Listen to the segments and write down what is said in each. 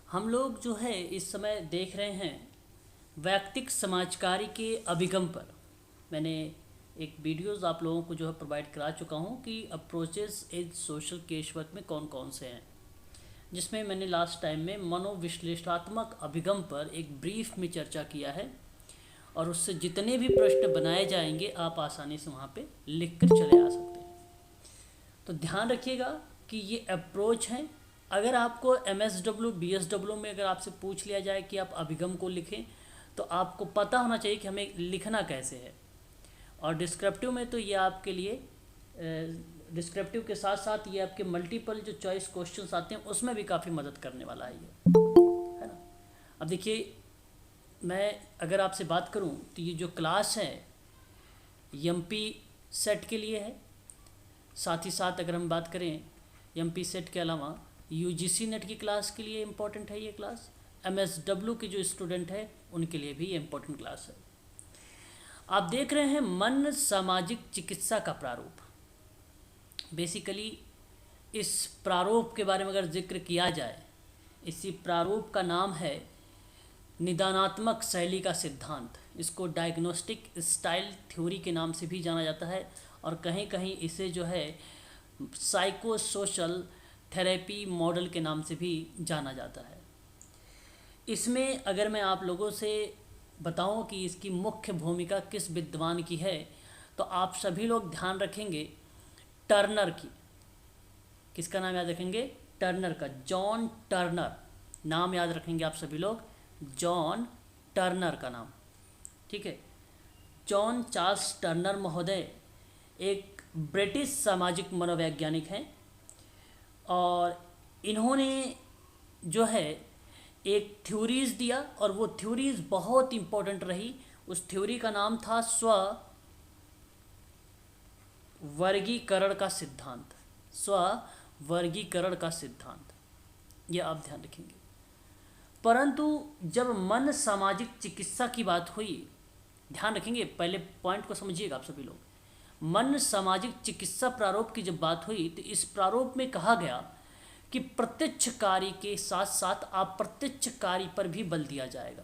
हम लोग जो है इस समय देख रहे हैं वैयक्तिक समाजकारी के अभिगम पर। मैंने एक वीडियोस आप लोगों को जो है प्रोवाइड करा चुका हूँ कि approaches as social case work में कौन कौन से हैं, जिसमें मैंने लास्ट टाइम में मनोविश्लेषणात्मक अभिगम पर एक ब्रीफ में चर्चा किया है और उससे जितने भी प्रश्न बनाए जाएंगे आप आसानी से वहाँ पे लिख कर चले आ सकते हैं। तो ध्यान रखिएगा कि ये अप्रोच है। अगर आपको MSW BSW में अगर आपसे पूछ लिया जाए कि आप अभिगम को लिखें तो आपको पता होना चाहिए कि हमें लिखना कैसे है। और डिस्क्रिप्टिव में तो ये आपके लिए डिस्क्रिप्टिव के साथ साथ ये आपके मल्टीपल जो चॉइस क्वेश्चंस आते हैं उसमें भी काफ़ी मदद करने वाला है ना। अब देखिए, मैं अगर आपसे बात करूं तो ये जो क्लास है MP सेट के लिए है। साथ ही साथ अगर हम बात करें MP सेट के अलावा UGC नेट की क्लास के लिए इम्पोर्टेंट है ये क्लास। MSW के जो स्टूडेंट है उनके लिए भी ये इम्पोर्टेंट क्लास है। आप देख रहे हैं मन सामाजिक चिकित्सा का प्रारूप। बेसिकली इस प्रारूप के बारे में अगर जिक्र किया जाए, इसी प्रारूप का नाम है निदानात्मक शैली का सिद्धांत। इसको डायग्नोस्टिक स्टाइल थ्योरी के नाम से भी जाना जाता है और कहीं कहीं इसे जो है साइको सोशल थेरेपी मॉडल के नाम से भी जाना जाता है। इसमें अगर मैं आप लोगों से बताऊं कि इसकी मुख्य भूमिका किस विद्वान की है तो आप सभी लोग ध्यान रखेंगे टर्नर की। किसका नाम याद रखेंगे? टर्नर का। जॉन टर्नर नाम याद रखेंगे आप सभी लोग, जॉन टर्नर का नाम। ठीक है। जॉन चार्ल्स टर्नर महोदय एक ब्रिटिश सामाजिक मनोवैज्ञानिक हैं और इन्होंने जो है एक थ्योरीज दिया और वो थ्योरीज बहुत इम्पोर्टेंट रही। उस थ्योरी का नाम था स्व वर्गीकरण का सिद्धांत। स्व वर्गीकरण का सिद्धांत, यह आप ध्यान रखेंगे। परंतु जब मन सामाजिक चिकित्सा की बात हुई, ध्यान रखेंगे, पहले पॉइंट को समझिएगा आप सभी लोग। मन सामाजिक चिकित्सा प्रारूप की जब बात हुई तो इस प्रारूप में कहा गया कि प्रत्यक्ष कार्य के साथ साथ अप्रत्यक्ष कार्य पर भी बल दिया जाएगा।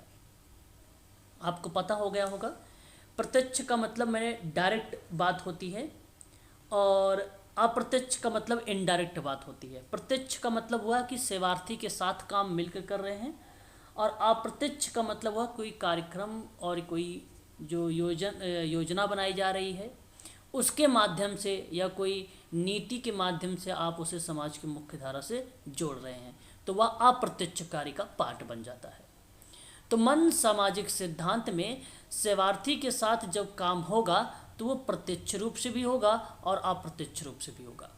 आपको पता हो गया होगा, प्रत्यक्ष का मतलब मैंने डायरेक्ट बात होती है और अप्रत्यक्ष का मतलब इनडायरेक्ट बात होती है। प्रत्यक्ष का मतलब हुआ कि सेवार्थी के साथ काम मिलकर कर रहे हैं और अप्रत्यक्ष का मतलब हुआ कोई कार्यक्रम और कोई जो योजना बनाई जा रही है उसके माध्यम से या कोई नीति के माध्यम से आप उसे समाज की मुख्य धारा से जोड़ रहे हैं, तो वह अप्रत्यक्ष कार्य का पार्ट बन जाता है। तो मन सामाजिक सिद्धांत में सेवार्थी के साथ जब काम होगा तो वो प्रत्यक्ष रूप से भी होगा और अप्रत्यक्ष रूप से भी होगा।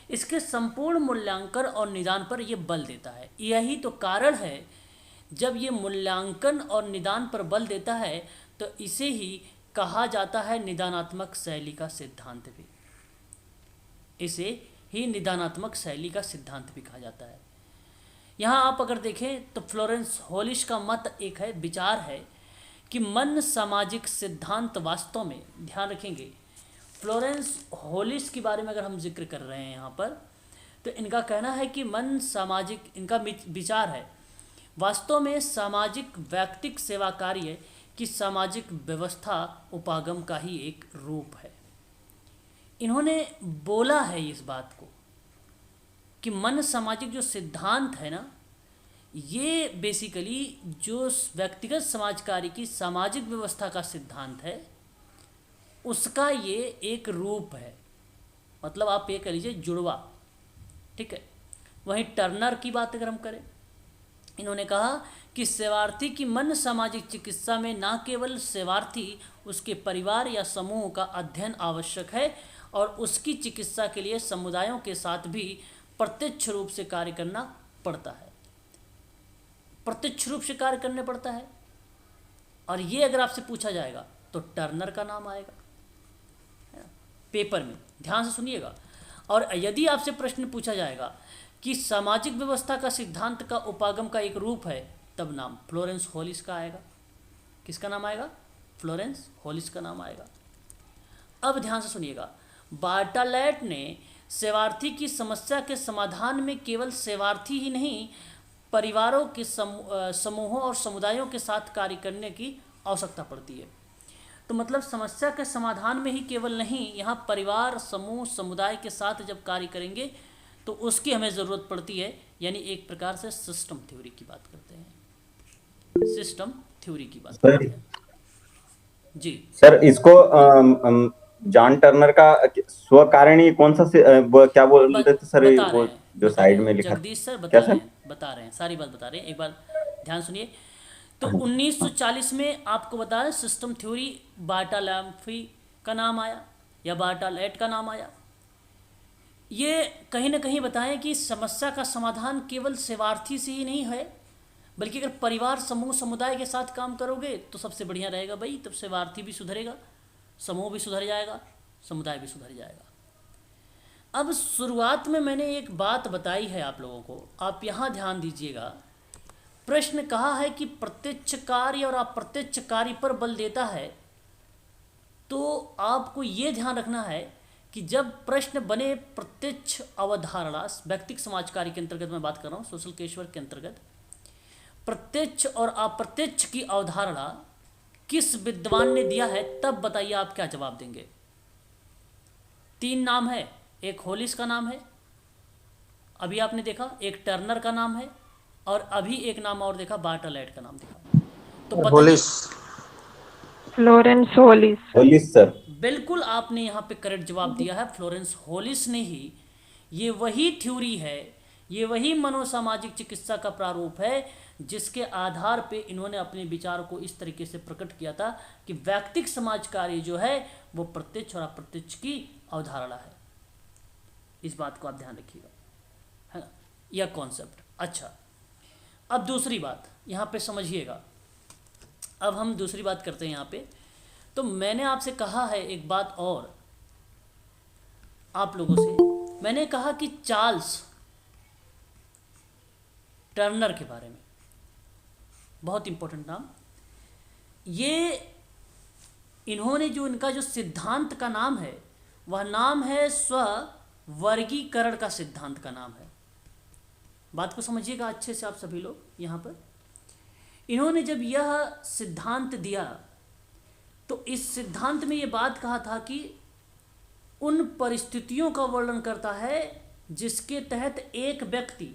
इसके संपूर्ण मूल्यांकन और निदान पर यह बल देता है। यही तो कारण है, जब ये मूल्यांकन और निदान पर बल देता है तो इसे ही कहा जाता है निदानात्मक शैली का सिद्धांत भी। इसे ही निदानात्मक शैली का सिद्धांत भी कहा जाता है। यहाँ आप अगर देखें तो फ्लोरेंस होलिश का मत एक है, विचार है कि मन सामाजिक सिद्धांत वास्तव में, ध्यान रखेंगे, फ्लोरेंस होलिश के बारे में अगर हम जिक्र कर रहे हैं यहाँ पर तो इनका कहना है कि मन सामाजिक, इनका विचार है वास्तव में सामाजिक वैयक्तिक सेवा कार्य की सामाजिक व्यवस्था उपागम का ही एक रूप है। इन्होंने बोला है इस बात को कि मन सामाजिक जो सिद्धांत है ना, ये बेसिकली जो व्यक्तिगत समाज कार्य की सामाजिक व्यवस्था का सिद्धांत है उसका ये एक रूप है। मतलब आप ये कह लीजिए जुड़वा। ठीक है। वहीं टर्नर की बात अगर हम करें, इन्होंने कहा कि सेवार्थी की मन सामाजिक चिकित्सा में न केवल सेवार्थी, उसके परिवार या समूह का अध्ययन आवश्यक है और उसकी चिकित्सा के लिए समुदायों के साथ भी प्रत्यक्ष रूप से कार्य करना पड़ता है। प्रत्यक्ष रूप से कार्य करने पड़ता है। और ये अगर आपसे पूछा जाएगा तो टर्नर का नाम आएगा पेपर में, ध्यान से सुनिएगा। और यदि आपसे प्रश्न पूछा जाएगा कि सामाजिक व्यवस्था का सिद्धांत का उपागम का एक रूप है, तब नाम फ्लोरेंस होलिश का आएगा। किसका नाम आएगा? फ्लोरेंस होलिश का नाम आएगा। अब ध्यान से सुनिएगा, बार्टलेट ने सेवार्थी की समस्या के समाधान में केवल सेवार्थी ही नहीं परिवारों के समूहों और समुदायों के साथ कार्य करने की आवश्यकता पड़ती है। तो मतलब समस्या के समाधान में ही केवल नहीं, यहाँ परिवार, समूह, समुदाय के साथ जब कार्य करेंगे तो उसकी हमें ज़रूरत पड़ती है। यानी एक प्रकार से सिस्टम थ्योरी की बात करते हैं, सिस्टम थ्योरी की बात सर करते हैं जी। सर इसको जॉन टर्नर का स्वकारणीय कौन सा वो क्या बोल रहे थे सर, बता रहे वो हैं, जो बता रहे साइड में हैं लिखा था? जगदीश सर, क्या बता रहे सर? हैं, बता रहे हैं, सारी बात बता रहे हैं, एक बार ध्यान सुनिए। तो हाँ जी, हाँ। 1940 में आपको बता रहे सिस्टम थ्योरी बार्टोलोम्यू का नाम आया या बार्टोलेट का नाम आया। ये कहीं ना कहीं बताएं कि समस्या का समाधान केवल सेवार्थी से ही नहीं है, बल्कि अगर परिवार, समूह, समुदाय के साथ काम करोगे तो सबसे बढ़िया रहेगा भाई। तब सेवार्थी भी सुधरेगा, समूह भी सुधर जाएगा, समुदाय भी सुधर जाएगा। अब शुरुआत में मैंने एक बात बताई है आप लोगों को, आप यहाँ ध्यान दीजिएगा। प्रश्न कहा है कि प्रत्यक्ष कार्य और अप्रत्यक्ष कार्य पर बल देता है। तो आपको ये ध्यान रखना है कि जब प्रश्न बने प्रत्यक्ष अवधारणा, व्यक्तिक समाज कार्य के अंतर्गत मैं बात कर रहा हूँ, सोशल केशवर के अंतर्गत, प्रत्यक्ष और अप्रत्यक्ष की अवधारणा किस विद्वान ने दिया है, तब बताइए आप क्या जवाब देंगे। 3 नाम है, एक होलिस का नाम है, अभी आपने देखा, एक टर्नर का नाम है, और अभी एक नाम और देखा, बार्टोलेट का नाम देखा। तो होलिस, बताइए। Florence Hollis. Hollis sir. बिल्कुल आपने यहाँ पे करेक्ट जवाब दिया है, फ्लोरेंस होलिस ने ही। ये वही थ्योरी है, ये वही मनोसामाजिक चिकित्सा का प्रारूप है जिसके आधार पे इन्होंने अपने विचार को इस तरीके से प्रकट किया था कि व्यक्तिक समाज कार्य जो है वो प्रत्यक्ष और अप्रत्यक्ष की अवधारणा है। इस बात को आप ध्यान रखिएगा, है ना, यह कॉन्सेप्ट। अच्छा, अब दूसरी बात यहाँ पे समझिएगा। अब हम दूसरी बात करते हैं यहाँ पे। तो मैंने आपसे कहा है एक बात और, आप लोगों से मैंने कहा कि चार्ल्स टर्नर के बारे में, बहुत इंपॉर्टेंट नाम, ये इन्होंने जो इनका जो सिद्धांत का नाम है वह नाम है स्ववर्गीकरण का सिद्धांत का नाम है। बात को समझिएगा अच्छे से आप सभी लोग। यहाँ पर इन्होंने जब यह सिद्धांत दिया तो इस सिद्धांत में ये बात कहा था कि उन परिस्थितियों का वर्णन करता है जिसके तहत एक व्यक्ति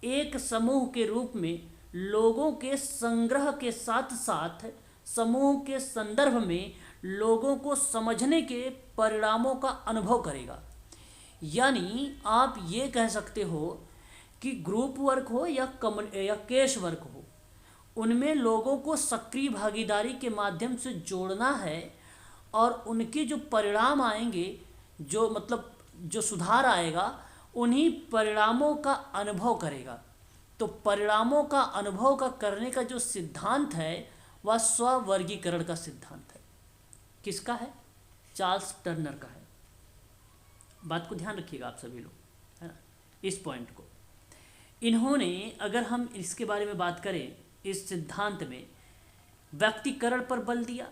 एक समूह के रूप में लोगों के संग्रह के साथ साथ समूह के संदर्भ में लोगों को समझने के परिणामों का अनुभव करेगा। यानी आप ये कह सकते हो कि ग्रुप वर्क हो या केश वर्क हो, उनमें लोगों को सक्रिय भागीदारी के माध्यम से जोड़ना है और उनके जो परिणाम आएंगे, जो मतलब जो सुधार आएगा, उन्हीं परिणामों का अनुभव करेगा। तो परिणामों का अनुभव का करने का जो सिद्धांत है वह स्ववर्गीकरण का सिद्धांत है। किसका है? चार्ल्स टर्नर का है। बात को ध्यान रखिएगा आप सभी लोग, है ना, इस पॉइंट को। इन्होंने, अगर हम इसके बारे में बात करें, इस सिद्धांत में व्यक्तिकरण पर बल दिया,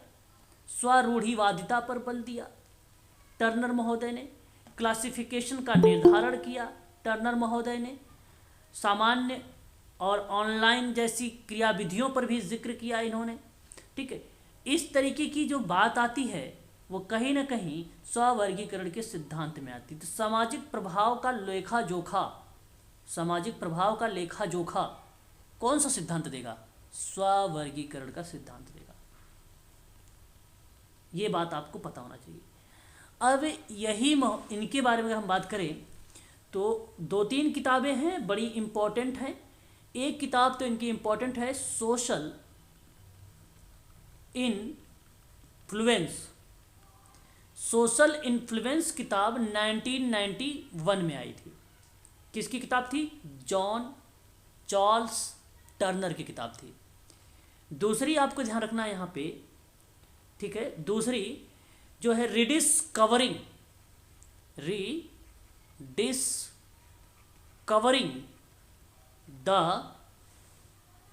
स्वरूढ़िवादिता पर बल दिया टर्नर महोदय ने, क्लासिफिकेशन का निर्धारण किया टर्नर महोदय ने, सामान्य और ऑनलाइन जैसी क्रियाविधियों पर भी जिक्र किया इन्होंने। ठीक है, इस तरीके की जो बात आती है वो कहीं ना कहीं स्ववर्गीकरण के सिद्धांत में आती है। तो सामाजिक प्रभाव का लेखा जोखा, सामाजिक प्रभाव का लेखा जोखा कौन सा सिद्धांत देगा? स्ववर्गीकरण का सिद्धांत देगा। ये बात आपको पता होना चाहिए। अब यही इनके बारे में हम बात करें तो 2-3 किताबें हैं, बड़ी इम्पोर्टेंट हैं। एक किताब तो इनकी इम्पोर्टेंट है, सोशल इन्फ्लुएंस। सोशल इन्फ्लुएंस किताब 1991 में आई थी। किसकी किताब थी? चार्ल्स टर्नर की किताब थी। दूसरी आपको ध्यान रखना है यहाँ पे, ठीक है, दूसरी जो है रिडिस्कवरिंग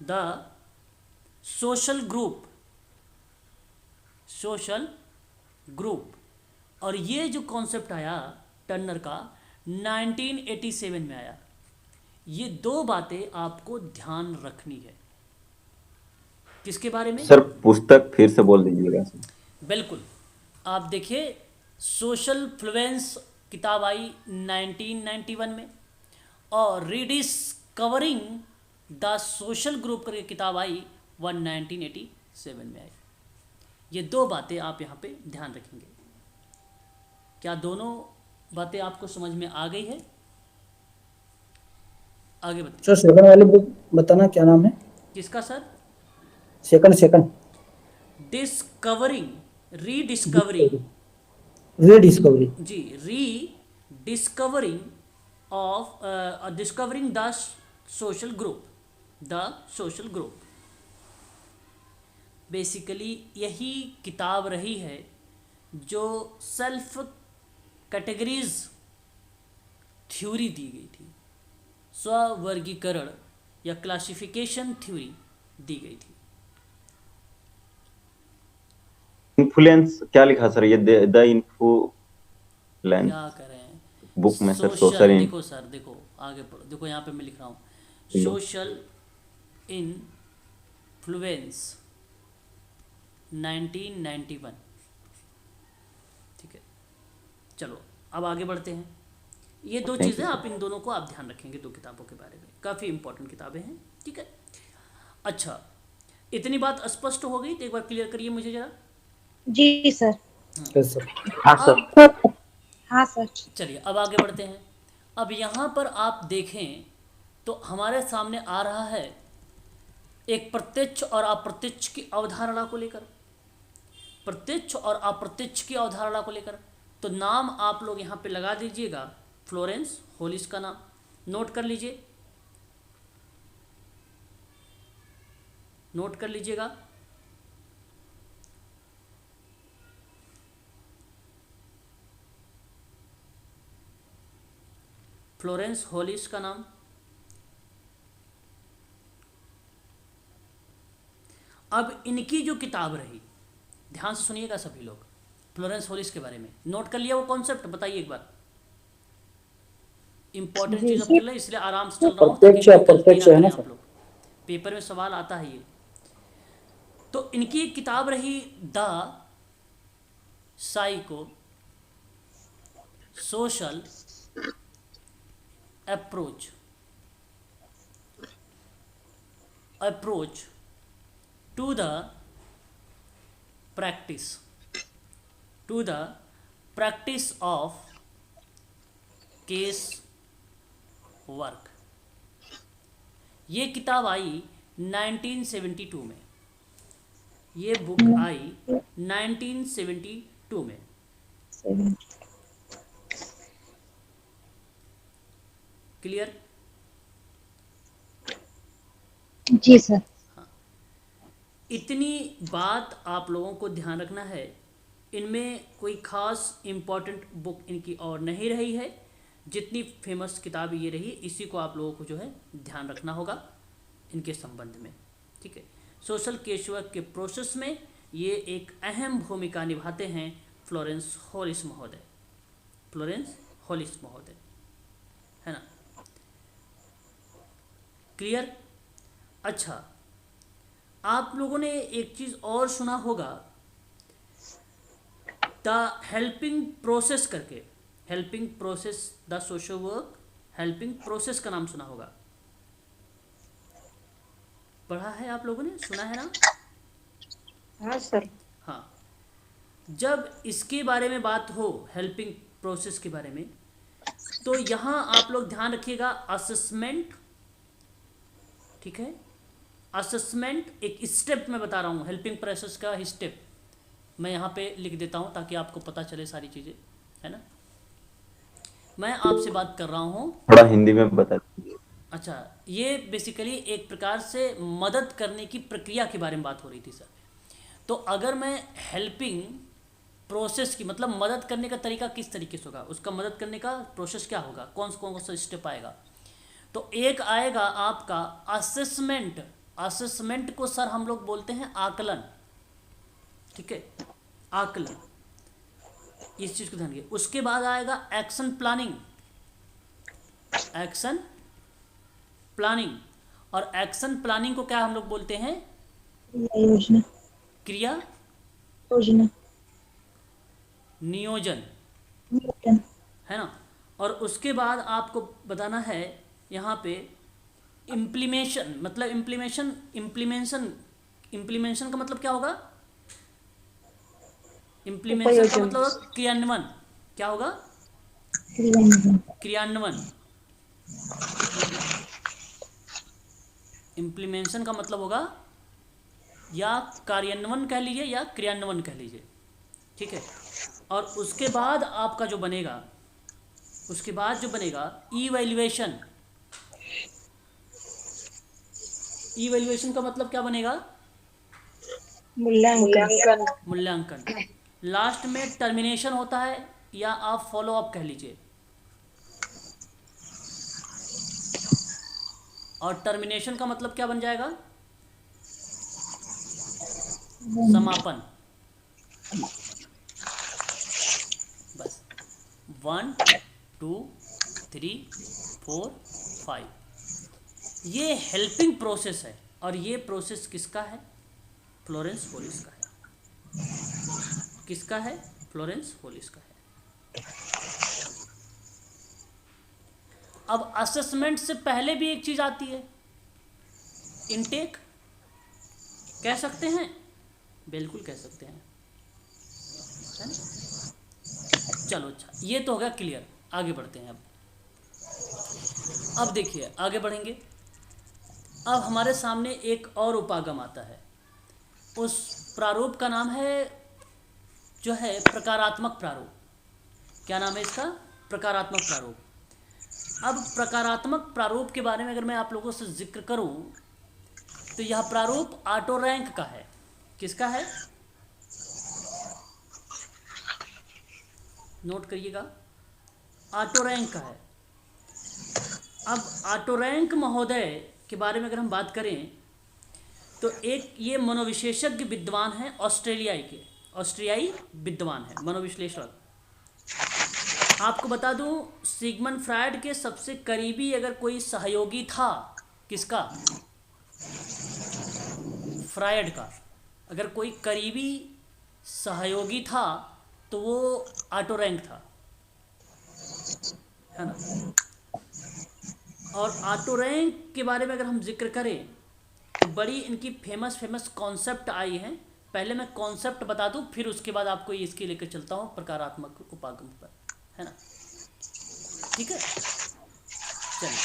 द सोशल ग्रुप। और ये जो कॉन्सेप्ट आया टर्नर का 1987 में आया। ये दो बातें आपको ध्यान रखनी है। किसके बारे में? सर पुस्तक फिर से बोल दीजिएगा सर। बिल्कुल। आप देखिए, सोशल फ्लुएंस किताब आई 1991 में, और रीडिस्कवरिंग द सोशल ग्रुप करके किताब आई 1987 में आई। ये दो बातें आप यहाँ पे ध्यान रखेंगे। क्या दोनों बातें आपको समझ में आ गई है? आगे बताइए। सर सेकंड वाली बुक बताना, क्या नाम है? किसका sir? Second discovering, rediscovering, rediscovery. जी, rediscovering of discovering the social group, the social group. Basically यही किताब रही है जो सेल्फ कैटेगरीज थ्योरी दी गई थी, स्ववर्गीकरण या क्लासिफिकेशन थ्योरी दी गई थी। इन्फ्लुएंस क्या लिखा सर? ये द इन्फ्लुएंस क्या करें? बुक में सर, सोशल, सोशल देखो सर, देखो आगे पढ़ो, देखो यहाँ पे मैं लिख रहा हूँ सोशल इन्फ्लुएंस 1991। ठीक है, चलो अब आगे बढ़ते हैं। ये दो Thank you, चीज़ें sir. आप इन दोनों को आप ध्यान रखेंगे, दो किताबों के बारे में, काफ़ी इंपॉर्टेंट किताबें हैं। ठीक है, अच्छा, इतनी बात स्पष्ट हो गई तो एक बार क्लियर करिए मुझे जरा। जी सर। Yes sir. हाँ सर। अब हाँ सर। चलिए अब आगे बढ़ते हैं। अब यहाँ पर आप देखें तो हमारे सामने आ रहा है एक प्रत्यक्ष और अप्रत्यक्ष की अवधारणा को लेकर, प्रत्यक्ष और अप्रत्यक्ष की अवधारणा को लेकर। तो नाम आप लोग यहाँ पे लगा दीजिएगा, फ्लोरेंस होलिस का नाम नोट कर लीजिए, नोट कर लीजिएगा। फ्लोरेंस होलिस का नाम। अब इनकी जो किताब रही, ध्यान से सुनिएगा सभी लोग, फ्लोरेंस होलिस के बारे में नोट कर लिया वो कॉन्सेप्ट? बताइए एक बार। इंपॉर्टेंट चीज़ अब चल रही है इसलिए आराम से चल रहा हूँ ताकि प्रत्यक्ष कोई गलती अप्रत्यक्ष ना है ना करें आप सर? लोग। पेपर में सवाल आता है ये। तो इनकी एक किताब रही the psycho social approach to the practice of case work. ये किताब आई 1972 में, ये बुक आई 1972 में। क्लियर? जी सर। इतनी बात आप लोगों को ध्यान रखना है, इनमें कोई खास इम्पोर्टेंट बुक इनकी और नहीं रही है। जितनी फेमस किताब ये रही, इसी को आप लोगों को जो है ध्यान रखना होगा इनके संबंध में। ठीक है, सोशल केसवर्क के प्रोसेस में ये एक अहम भूमिका निभाते हैं फ्लोरेंस होलिस महोदय, फ्लोरेंस होलिस महोदय, है ना? क्लियर? अच्छा, आप लोगों ने एक चीज़ और सुना होगा, द हेल्पिंग प्रोसेस करके, helping process the social work, helping process का नाम सुना होगा, पढ़ा है आप लोगों ने, सुना है ना? हाँ सर। हाँ, जब इसके बारे में बात हो, हेल्पिंग प्रोसेस के बारे में, तो यहाँ आप लोग ध्यान रखिएगा असेसमेंट। ठीक है, असेसमेंट एक स्टेप मैं बता रहा हूँ, हेल्पिंग प्रोसेस का स्टेप मैं यहाँ पे लिख देता हूँ ताकि आपको पता चले सारी चीज़ें, है ना? मैं आपसे बात कर रहा हूँ। थोड़ा हिंदी में बता दीजिए। अच्छा, ये बेसिकली एक प्रकार से मदद करने की प्रक्रिया के बारे में बात हो रही थी सर। तो अगर मैं हेल्पिंग प्रोसेस की, मतलब मदद करने का तरीका किस तरीके से होगा, उसका मदद करने का प्रोसेस क्या होगा, कौन सा स्टेप आएगा, तो एक आएगा आपका असेसमेंट। असेसमेंट को सर हम लोग बोलते हैं आकलन। ठीक है, आकलन, इस चीज़ को ध्यान रखिए। उसके बाद आएगा एक्शन प्लानिंग, एक्शन प्लानिंग, और एक्शन प्लानिंग को क्या हम लोग बोलते हैं? योजना। क्रिया योजना। नियोजन, नियोजन। है ना। और उसके बाद आपको बताना है यहाँ पे इम्प्लीमेशन, मतलब इम्प्लीमेशन का मतलब क्या होगा? इम्प्लीमेशन का उपयोजन। मतलब होगा क्रियान्वयन। क्या होगा? क्रियान्वयन। क्रियान्वयन। इम्प्लीमेशन का मतलब होगा या कार्यान्वयन कह लीजिए या क्रियान्वयन कह लीजिए, ठीक है। और उसके बाद आपका जो बनेगा, उसके बाद जो बनेगा इवैल्यूएशन। इवैल्यूएशन का मतलब क्या बनेगा? मूल्यांकन। मूल्यांकन। लास्ट में टर्मिनेशन होता है या आप फॉलो अप कह लीजिए। और टर्मिनेशन का मतलब क्या बन जाएगा? समापन। बस 1 2 3 4 5, ये हेल्पिंग प्रोसेस है। और ये प्रोसेस किसका है? फ्लोरेंस होलिस का है। किसका है? फ्लोरेंस होलिस का है। अब असेसमेंट से पहले भी एक चीज आती है, इनटेक। कह सकते हैं? बिल्कुल कह सकते हैं, है ना। चलो अच्छा, ये तो हो गया क्लियर। आगे बढ़ते हैं। अब देखिए आगे बढ़ेंगे। अब हमारे सामने एक और उपागम आता है। उस प्रारूप का नाम है जो है प्रकारात्मक प्रारूप। क्या नाम है इसका? प्रकारात्मक प्रारूप। अब प्रकारात्मक प्रारूप के बारे में अगर मैं आप लोगों से जिक्र करूं तो यह प्रारूप ऑटो रैंक का है। किसका है? नोट करिएगा, ऑटो रैंक का है। अब ऑटो रैंक महोदय के बारे में अगर हम बात करें तो एक ये मनोविशेषज्ञ विद्वान हैं, ऑस्ट्रियाई विद्वान है, मनोविश्लेषक। आपको बता दूं, सिगमंड फ्रायड के सबसे करीबी अगर कोई सहयोगी था, किसका? फ्रायड का। अगर कोई करीबी सहयोगी था तो वो ऑटो रैंक था, है ना। और ऑटो रैंक के बारे में अगर हम जिक्र करें तो बड़ी इनकी फेमस कॉन्सेप्ट आई हैं। पहले मैं कॉन्सेप्ट बता दूं, फिर उसके बाद आपको इसके लेकर चलता हूं प्रकारात्मक उपागम पर, है ना। ठीक है, चलिए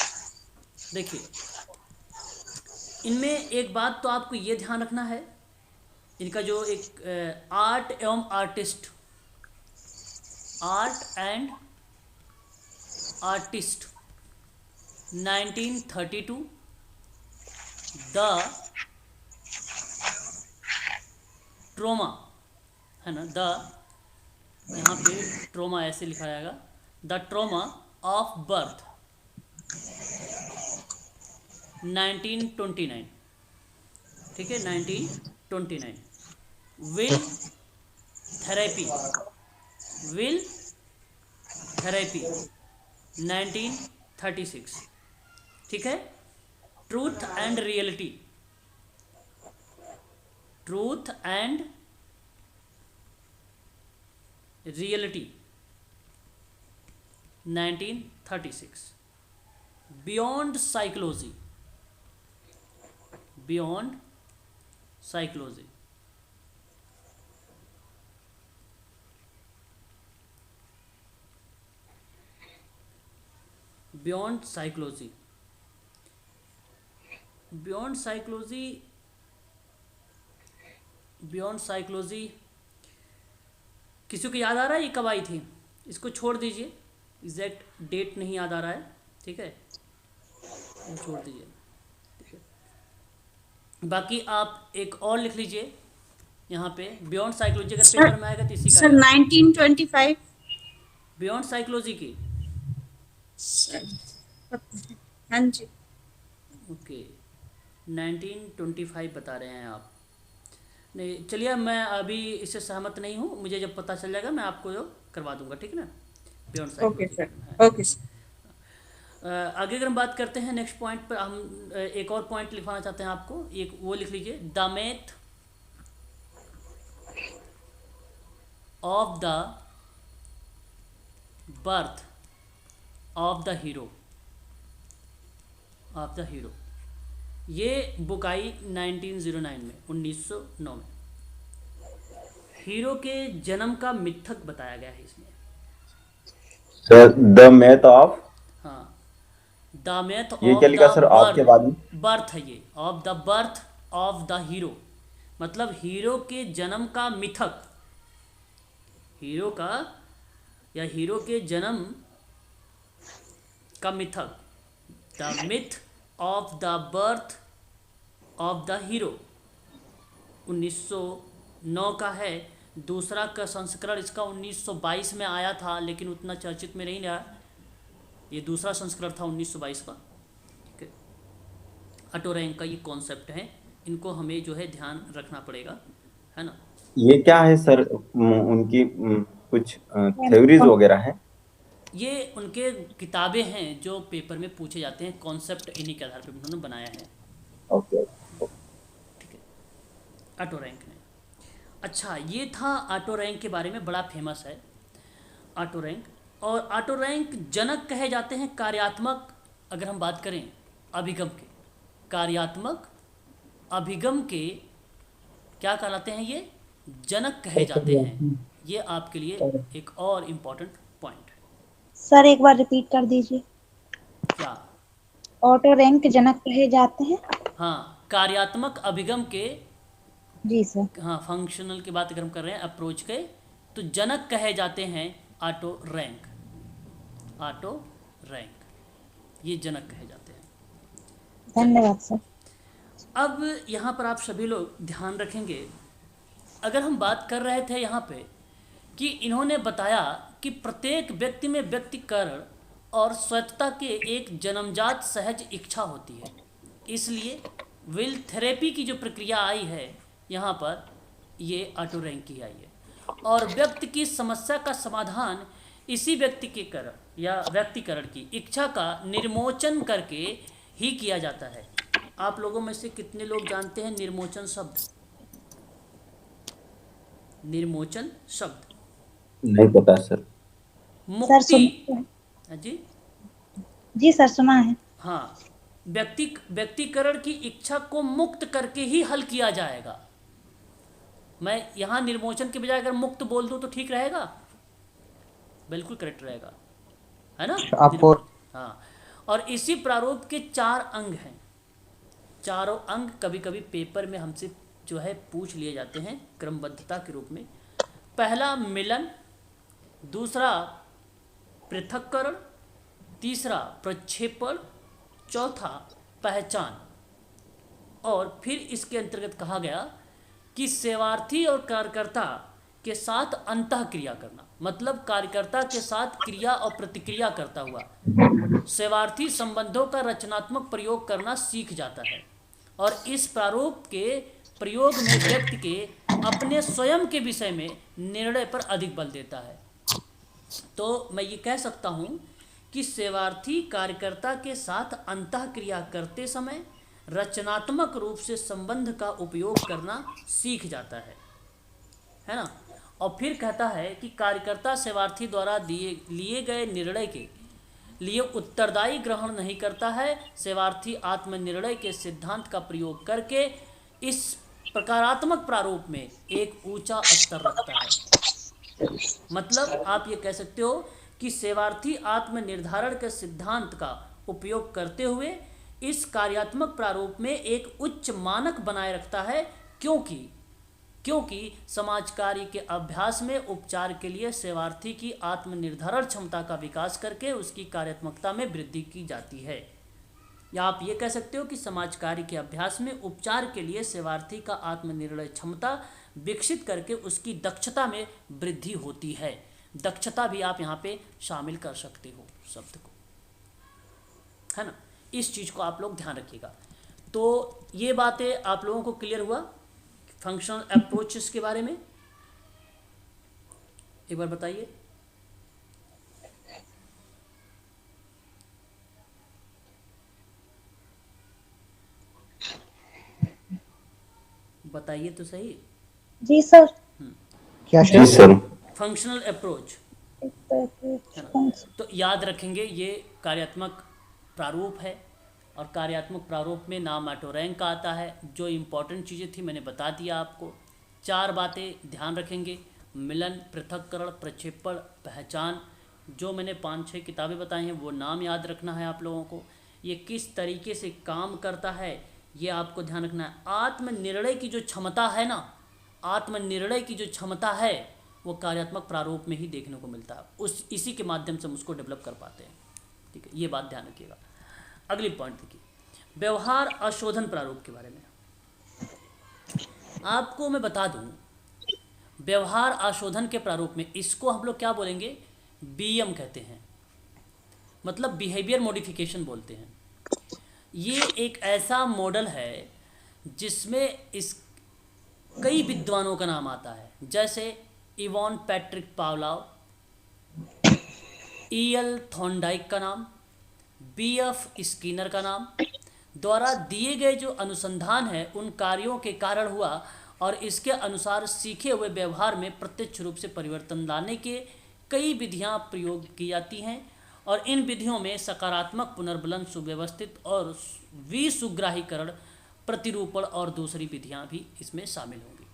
देखिए, इनमें एक बात तो आपको ये ध्यान रखना है, इनका जो एक आर्ट एवं artist, art and artist 1932, the trauma, है ना। द, यहाँ पे ट्रोमा ऐसे लिखा जाएगा, द ट्रोमा ऑफ बर्थ 1929, ठीक है, 1929। विल थेरेपी, विल थेरेपी 1936, ठीक है। Truth and reality, truth and reality 1936। Beyond psychology, beyond psychology beyond psychology, beyond psychology, beyond psychology किसी को याद आ रहा है ये कब आई थी? इसको छोड़ दीजिए, एग्जैक्ट डेट नहीं याद आ रहा है, ठीक है, छोड़ दीजिए, ठीक है। बाकी आप एक और लिख लीजिए यहाँ पे, बियॉन्ड साइकोलॉजी अगर पेपर में आएगा तो इसी का सर आएगा। 1925। बियॉन्ड साइकोलॉजी की, हाँ जी। ओके 1925 बता रहे हैं आप। नहीं चलिए, मैं अभी इससे सहमत नहीं हूँ, मुझे जब पता चल जाएगा मैं आपको जो करवा दूंगा, ठीक है ना। Beyond okay psychology sir, okay sir. आगे अगर हम बात करते हैं नेक्स्ट पॉइंट पर, हम एक और पॉइंट लिखवाना चाहते हैं आपको, एक वो लिख लीजिए, the math of the birth of the hero, of the hero. ये बुक आई 1909 में, 1909 में। हीरो के जन्म का मिथक बताया गया है इसमें। सर द मैथ ऑफ, हाँ, द मैथ ये ऑफ क्या लिखा सर द ऑफ के बाद में? बर्थ है ये, of the birth of the hero, मतलब हीरो के जन्म का मिथक, हीरो का या हीरो के जन्म का मिथक, the myth of the birth of the hero 1909 का है। दूसरा का संस्करण इसका 1922 में आया था, लेकिन उतना चर्चित में नहीं रहा। ये दूसरा संस्करण था 1922 का। ठीक है, ऑटो रैंक का ये कॉन्सेप्ट है, इनको हमें जो है ध्यान रखना पड़ेगा, है ना। ये क्या है सर, उनकी कुछ थ्योरीज वगैरह है? ये उनके किताबें हैं जो पेपर में पूछे जाते हैं, कॉन्सेप्ट इन्हीं के आधार पर उन्होंने बनाया है। ओके। ठीक है, ऑटो रैंक ने। अच्छा, ये था ऑटो रैंक के बारे में, बड़ा फेमस है ऑटो रैंक। और ऑटो रैंक जनक कहे जाते हैं कार्यात्मक, अगर हम बात करें अभिगम के, कार्यात्मक अभिगम के क्या कहलाते हैं, ये जनक कहे जाते हैं। ये आपके लिए एक और इम्पोर्टेंट पॉइंट है। सर एक बार रिपीट कर दीजिए। क्या? ऑटो रैंक जनक कहे जाते हैं। हाँ, कार्यात्मक अभिगम के, जी सर। हाँ, फंक्शनल की बात अगर हम कर रहे हैं अप्रोच के, तो जनक कहे जाते हैं ऑटो रैंक, ऑटो रैंक, ये जनक कहे जाते हैं। धन्यवाद सर। अब यहाँ पर आप सभी लोग ध्यान रखेंगे, अगर हम बात कर रहे थे यहाँ पे कि इन्होंने बताया कि प्रत्येक व्यक्ति में व्यक्तिकरण और स्वतंत्रता के एक जन्मजात सहज इच्छा होती है, इसलिए विल थेरेपी की जो प्रक्रिया आई है यहाँ पर, ये ऑटो रैंक की आई है। और व्यक्ति की समस्या का समाधान इसी व्यक्ति के करण या व्यक्तिकरण की इच्छा का निर्मोचन करके ही किया जाता है। आप लोगों में से कितने लोग जानते हैं निर्मोचन शब्द? निर्मोचन शब्द नहीं पता सर। सर मुक्ति। सुना जी जी सर, सुना है। हाँ, व्यक्तिकरण की इच्छा को मुक्त करके ही हल किया जाएगा। मैं यहाँ निर्मोचन के बजाय अगर मुक्त बोल दूँ तो ठीक रहेगा? बिल्कुल करेक्ट रहेगा, है ना आपको। हाँ, और इसी प्रारूप के 4 अंग हैं। चारों अंग कभी कभी पेपर में हमसे जो है पूछ लिए जाते हैं क्रमबद्धता के रूप में। पहला मिलन, दूसरा पृथक्करण, तीसरा प्रक्षेपण, चौथा पहचान। और फिर इसके अंतर्गत कहा गया कि सेवार्थी और कार्यकर्ता के साथ अंतःक्रिया करना, मतलब कार्यकर्ता के साथ क्रिया और प्रतिक्रिया करता हुआ सेवार्थी संबंधों का रचनात्मक प्रयोग करना सीख जाता है। और इस प्रारूप के प्रयोग में व्यक्ति के अपने स्वयं के विषय में निर्णय पर अधिक बल देता है। तो मैं ये कह सकता हूँ कि सेवार्थी कार्यकर्ता के साथ अंतःक्रिया करते समय रचनात्मक रूप से संबंध का उपयोग करना सीख जाता है ना। और फिर कहता है कि कार्यकर्ता सेवार्थी द्वारा लिए गए निर्णय के लिए उत्तरदायी ग्रहण नहीं करता है। सेवार्थी आत्मनिर्णय के सिद्धांत का प्रयोग करके इस प्रकारात्मक प्रारूप में एक ऊंचा स्तर रखता है। मतलब आप ये कह सकते हो कि सेवार्थी आत्मनिर्धारण के सिद्धांत का उपयोग करते हुए इस कार्यात्मक प्रारूप में एक उच्च मानक बनाए रखता है, क्योंकि समाज कार्य के अभ्यास में उपचार के लिए सेवार्थी की आत्मनिर्धारण क्षमता का विकास करके उसकी कार्यात्मकता में वृद्धि की जाती है। या आप ये कह सकते हो कि समाज कार्य के अभ्यास में उपचार के लिए सेवार्थी का आत्मनिर्णय क्षमता विकसित करके उसकी दक्षता में वृद्धि होती है। दक्षता भी आप यहाँ पे शामिल कर सकते हो शब्द को, है ना। इस चीज़ को आप लोग ध्यान रखिएगा। तो ये बातें आप लोगों को क्लियर हुआ फंक्शनल अप्रोचेस के बारे में? एक बार बताइए। बताइए तो सही। जी सर। क्या जी सर? सर। फंक्शनल अप्रोच है ना। कौन सा? तो याद रखेंगे ये कार्यात्मक प्रारूप है, और कार्यात्मक प्रारूप में नाम ऑटो रैंक का आता है। जो इम्पोर्टेंट चीज़ें थी मैंने बता दिया आपको। 4 बातें ध्यान रखेंगे: मिलन, पृथक्करण, प्रक्षेपण, पहचान। जो मैंने 5-6 किताबें बताई हैं वो नाम याद रखना है आप लोगों को। ये किस तरीके से काम करता है ये आपको ध्यान रखना है। आत्मनिर्णय की जो क्षमता है ना, आत्मनिर्णय की जो क्षमता है वो कार्यात्मक प्रारूप में ही देखने को मिलता है। इसी के माध्यम से हम उसको डेवलप कर पाते हैं। ठीक है, ये बात ध्यान रखिएगा। अगली पॉइंट देखिए, व्यवहार अशोधन प्रारूप के बारे में आपको मैं बता दूं। व्यवहार आशोधन के प्रारूप में इसको हम लोग क्या बोलेंगे, बीएम कहते हैं, मतलब बिहेवियर मॉडिफिकेशन बोलते हैं। ये एक ऐसा मॉडल है जिसमें इस कई विद्वानों का नाम आता है, जैसे Ivan Patrick Pavlov, EL Thorndike का नाम, बीएफ स्किनर का नाम। द्वारा दिए गए जो अनुसंधान है उन कार्यों के कारण हुआ, और इसके अनुसार सीखे हुए व्यवहार में प्रत्यक्ष रूप से परिवर्तन लाने के कई विधियां प्रयोग की जाती हैं, और इन विधियों में सकारात्मक पुनर्बलन, सुव्यवस्थित और विसुग्राहीकरण, प्रतिरूपण और दूसरी विधियां भी इसमें शामिल होंगी।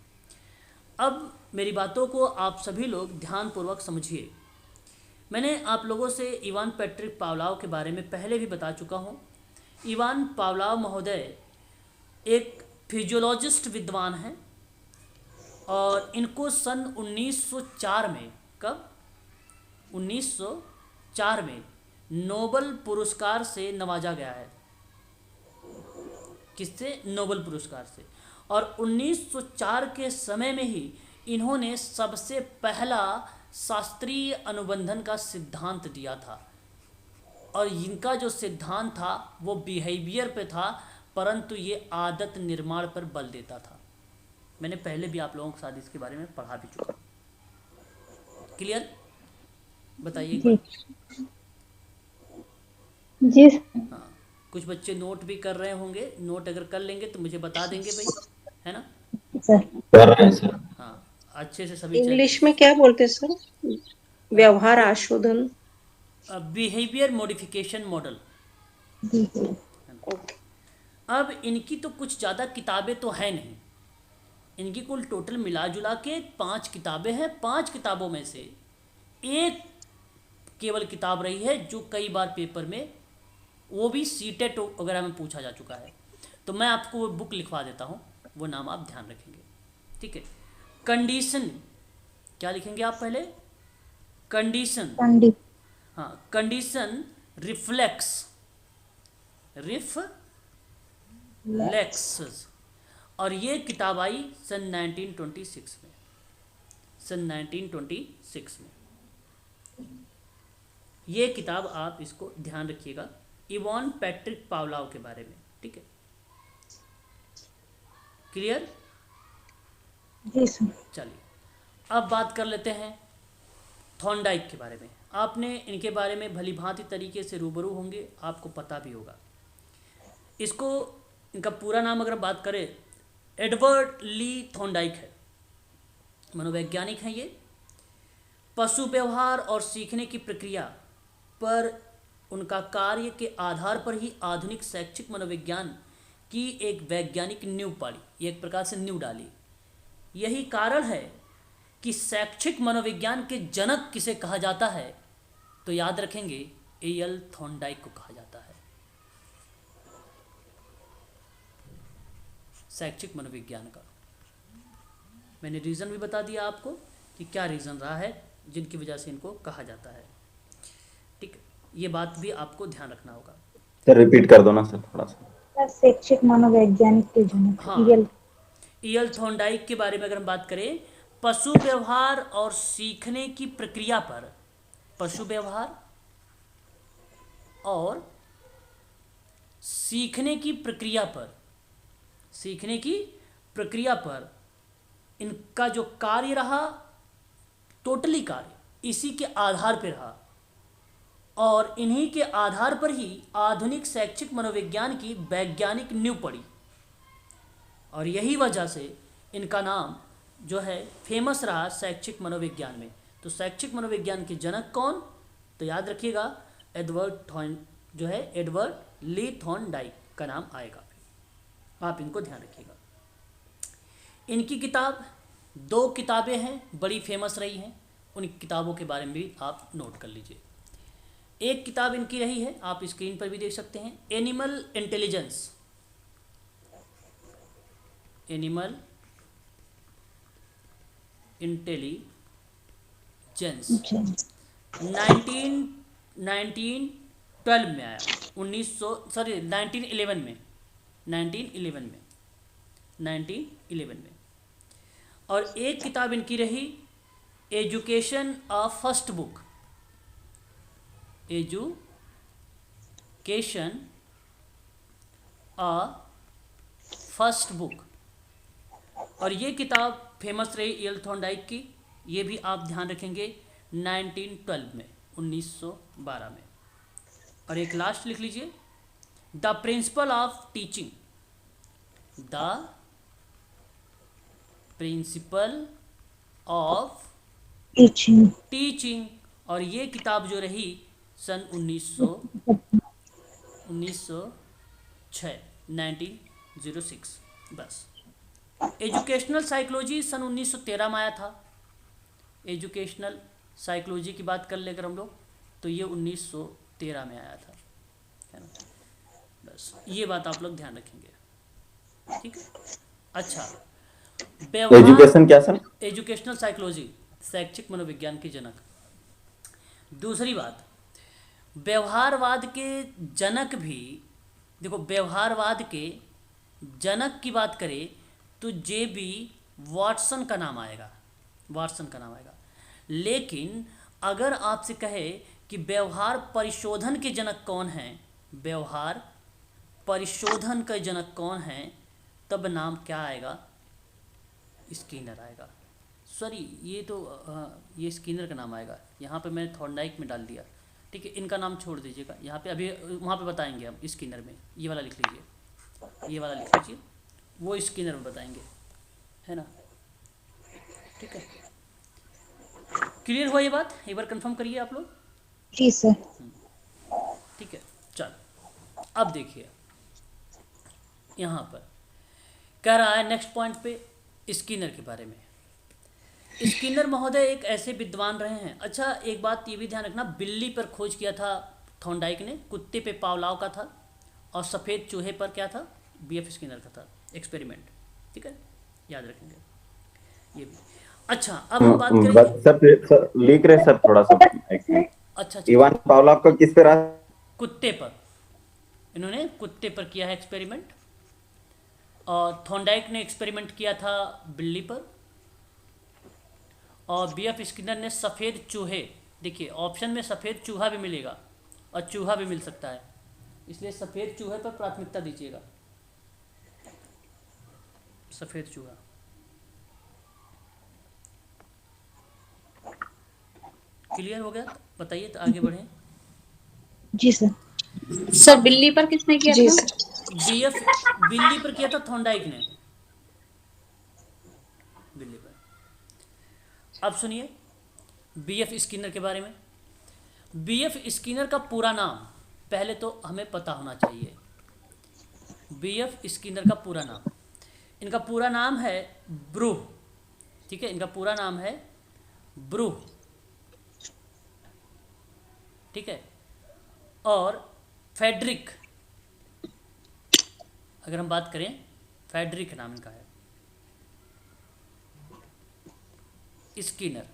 अब मेरी बातों को आप सभी लोग ध्यानपूर्वक समझिए। मैंने आप लोगों से इवान पैट्रिक पावलोव के बारे में पहले भी बता चुका हूँ। इवान पावलोव महोदय एक फिजियोलॉजिस्ट विद्वान हैं, और इनको सन 1904 में, कब, 1904 में नोबल पुरस्कार से नवाजा गया है। किससे? नोबल पुरस्कार से। और 1904 के समय में ही इन्होंने सबसे पहला शास्त्रीय अनुबंधन का सिद्धांत दिया था, और इनका जो सिद्धांत था वो बिहेवियर पे था, परंतु ये आदत निर्माण पर बल देता था। मैंने पहले भी आप लोगों के साथ इसके बारे में पढ़ा भी चुका। क्लियर? बताइए एक जी बार। जी हाँ, कुछ बच्चे नोट भी कर रहे होंगे। नोट अगर कर लेंगे तो मुझे बता देंगे भाई, है ना। सर। कर रहे हैं सर। हाँ, अच्छे से सभी इंग्लिश में क्या बोलते हैं सर? व्यवहार आशोधन। Behaviour modification model. जी ओके। अब इनकी तो कुछ ज़्यादा किताबें तो है नहीं, इनकी कुल टोटल मिला जुला के 5 किताबें हैं। 5 किताबों में से एक केवल किताब रही है जो कई बार पेपर में, वो भी सीटेट वगैरह में पूछा जा चुका है। तो मैं आपको वो बुक लिखवा देता हूँ, वो नाम आप ध्यान रखेंगे। ठीक है। कंडीशन, क्या लिखेंगे आप पहले? कंडीशन। पंडित। हाँ, कंडीशन रिफ्लेक्स, रिफ्लेक्स। और ये किताब आई सन 1926 में, सन 1926 में। ये किताब आप इसको ध्यान रखिएगा, इवॉन पैट्रिक पावलोव के बारे में। ठीक है, क्लियर? जी सर। चलिए अब बात कर लेते हैं थॉर्नडाइक के बारे में। आपने इनके बारे में भली भांति तरीके से रूबरू होंगे, आपको पता भी होगा। इसको, इनका पूरा नाम अगर बात करें, एडवर्ड ली थॉर्नडाइक है, मनोवैज्ञानिक हैं ये। पशु व्यवहार और सीखने की प्रक्रिया पर उनका कार्य के आधार पर ही आधुनिक शैक्षिक मनोविज्ञान की एक वैज्ञानिक नींव पाड़ी, एक प्रकार से नींव डाली। यही कारण है कि शैक्षिक मनोविज्ञान के जनक किसे कहा जाता है, तो याद रखेंगे ए.एल. थॉर्नडाइक को कहा जाता है। शैक्षिक मनोविज्ञान का मैंने रीज़न भी बता दिया आपको कि क्या रीज़न रहा है जिनकी वजह से इनको कहा जाता है। ठीक, ये बात भी आपको ध्यान रखना होगा। सर रिपीट कर दो ना सर थोड़ा सा। शैक्षिक मनोवैज्ञानिक के जनक हाँ, ईएल। ई.एल. थॉर्नडाइक के बारे में अगर हम बात करें, पशु व्यवहार और सीखने की प्रक्रिया पर, पशु व्यवहार और सीखने की प्रक्रिया पर, सीखने की प्रक्रिया पर इनका जो कार्य रहा, टोटली कार्य इसी के आधार पर रहा, और इन्हीं के आधार पर ही आधुनिक शैक्षिक मनोविज्ञान की वैज्ञानिक नींव पड़ी। और यही वजह से इनका नाम जो है फेमस रहा शैक्षिक मनोविज्ञान में। तो शैक्षिक मनोविज्ञान के जनक कौन? तो याद रखिएगा एडवर्ड ली थॉर्नडाइक का नाम आएगा। आप इनको ध्यान रखिएगा। इनकी किताब 2 किताबें हैं, बड़ी फेमस रही हैं, उन किताबों के बारे में भी आप नोट कर लीजिए। एक किताब इनकी रही है, आप स्क्रीन पर भी देख सकते हैं, एनिमल इंटेलिजेंस, एनिमल इंटेलिजेंस 1912 में आया, 1911 में। और एक किताब इनकी रही education a first book, education a first book, और ये किताब फेमस रही ईल थॉर्नडाइक की, ये भी आप ध्यान रखेंगे 1912 में, 1912 में। और एक लास्ट लिख लीजिए, the principle of teaching, the principle of teaching, और ये किताब जो रही सन 1906 बस। एजुकेशनल साइकोलॉजी सन 1913 में आया था। एजुकेशनल साइकोलॉजी की बात कर लेकर हम लोग, तो ये 1913 में आया था, है ना। बस ये बात आप लोग ध्यान रखेंगे, ठीक है। अच्छा, एजुकेशन क्या सर? एजुकेशनल साइकोलॉजी, शैक्षिक मनोविज्ञान के जनक। दूसरी बात, व्यवहारवाद के जनक भी, देखो व्यवहारवाद के जनक की बात करें तो जे.बी. वाटसन का नाम आएगा, लेकिन अगर आपसे कहे कि व्यवहार परिशोधन के जनक कौन हैं, व्यवहार परिशोधन का जनक कौन हैं, तब नाम क्या आएगा? स्किनर आएगा। सॉरी, ये तो ये स्किनर का नाम आएगा, यहाँ पे मैंने थॉर्नडाइक में डाल दिया, ठीक है। इनका नाम छोड़ दीजिएगा, यहाँ पे अभी वहाँ पे बताएंगे हम स्किनर में। ये वाला लिख लीजिए, ये वाला लिख लीजिए, वो स्किनर में बताएंगे, है ना, ठीक है। क्लियर हुआ ये बात? एक बार कंफर्म करिए आप लोग। जी सर। ठीक है, चल अब देखिए, यहाँ पर कह रहा है नेक्स्ट पॉइंट पे स्किनर के बारे में। स्किनर महोदय एक ऐसे विद्वान रहे हैं। अच्छा, एक बात ये भी ध्यान रखना, बिल्ली पर खोज किया था थॉर्नडाइक ने, कुत्ते पे पावलाव का था, और सफ़ेद चूहे पर क्या था? B.F. स्किनर का था एक्सपेरिमेंट, ठीक है, याद रखेंगे ये भी। अच्छा, अब हम बात करेंगे, सर लिख रहे सर थोड़ा सा। अच्छा, इवान पावलोव का किस पे रहा? कुत्ते पर, इन्होंने कुत्ते पर किया है एक्सपेरिमेंट, और थॉर्नडाइक ने एक्सपेरिमेंट किया था बिल्ली पर, और B.F. स्किनर ने सफ़ेद चूहे, देखिए ऑप्शन में सफ़ेद चूहा भी मिलेगा और चूहा भी मिल सकता है, इसलिए सफ़ेद चूहे पर प्राथमिकता दीजिएगा, सफ़ेद चूहा। क्लियर हो गया? बताइए तो आगे बढ़ें। जी सर। सर बिल्ली पर किसने किया जी था? सर। B.F. बिल्ली पर किया था थॉर्नडाइक ने, बिल्ली पर। अब सुनिए B.F. स्किनर के बारे में। B.F. स्किनर का पूरा नाम पहले तो हमें पता होना चाहिए। B.F. स्किनर का पूरा नाम, इनका पूरा नाम है ब्रूह, ठीक है, इनका पूरा नाम है ब्रूह, ठीक है। और फेडरिक, अगर हम बात करें, फेडरिक नाम इनका है, स्किनर,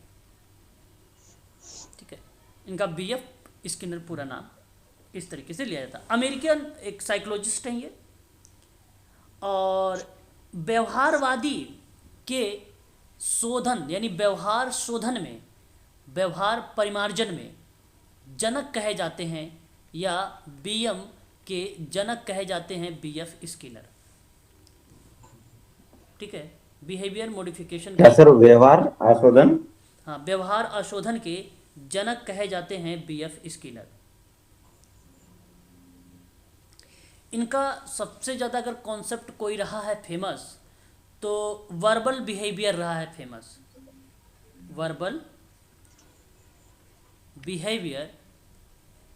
ठीक है। इनका B.F. स्किनर पूरा नाम इस तरीके से लिया जाता है। अमेरिकन एक साइकोलॉजिस्ट हैं ये, और व्यवहारवादी के शोधन यानी व्यवहार शोधन में, व्यवहार परिमार्जन में जनक कहे जाते हैं, या BM के जनक कहे जाते हैं B.F. स्किनर, ठीक है। बिहेवियर मॉडिफिकेशन क्या सर? व्यवहार आशोधन? हाँ, व्यवहार आशोधन के जनक कहे जाते हैं B.F. स्किनर। इनका सबसे ज़्यादा अगर कॉन्सेप्ट कोई रहा है फेमस, तो वर्बल बिहेवियर रहा है फेमस। वर्बल बिहेवियर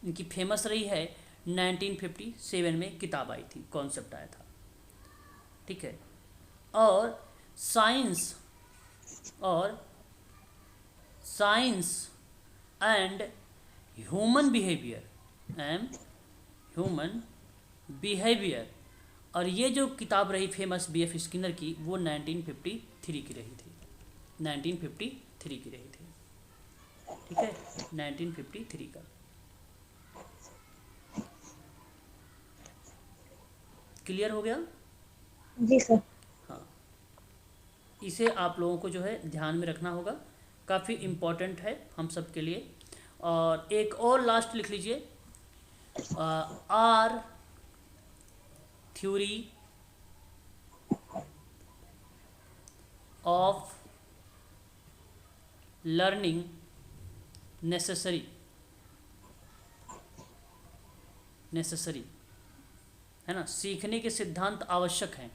इनकी फेमस रही है। 1957 में किताब आई थी, कॉन्सेप्ट आया था, ठीक है। और साइंस एंड ह्यूमन बिहेवियर और ये जो किताब रही फेमस B.F. स्किनर की, वो 1953 की रही थी। 1953 की रही थी, ठीक है, 1953 का। क्लियर हो गया? जी सर। हाँ, इसे आप लोगों को जो है ध्यान में रखना होगा, काफ़ी इम्पोर्टेंट है हम सब के लिए। और एक और लास्ट लिख लीजिए, our theory of learning necessary है ना। सीखने के सिद्धांत आवश्यक हैं,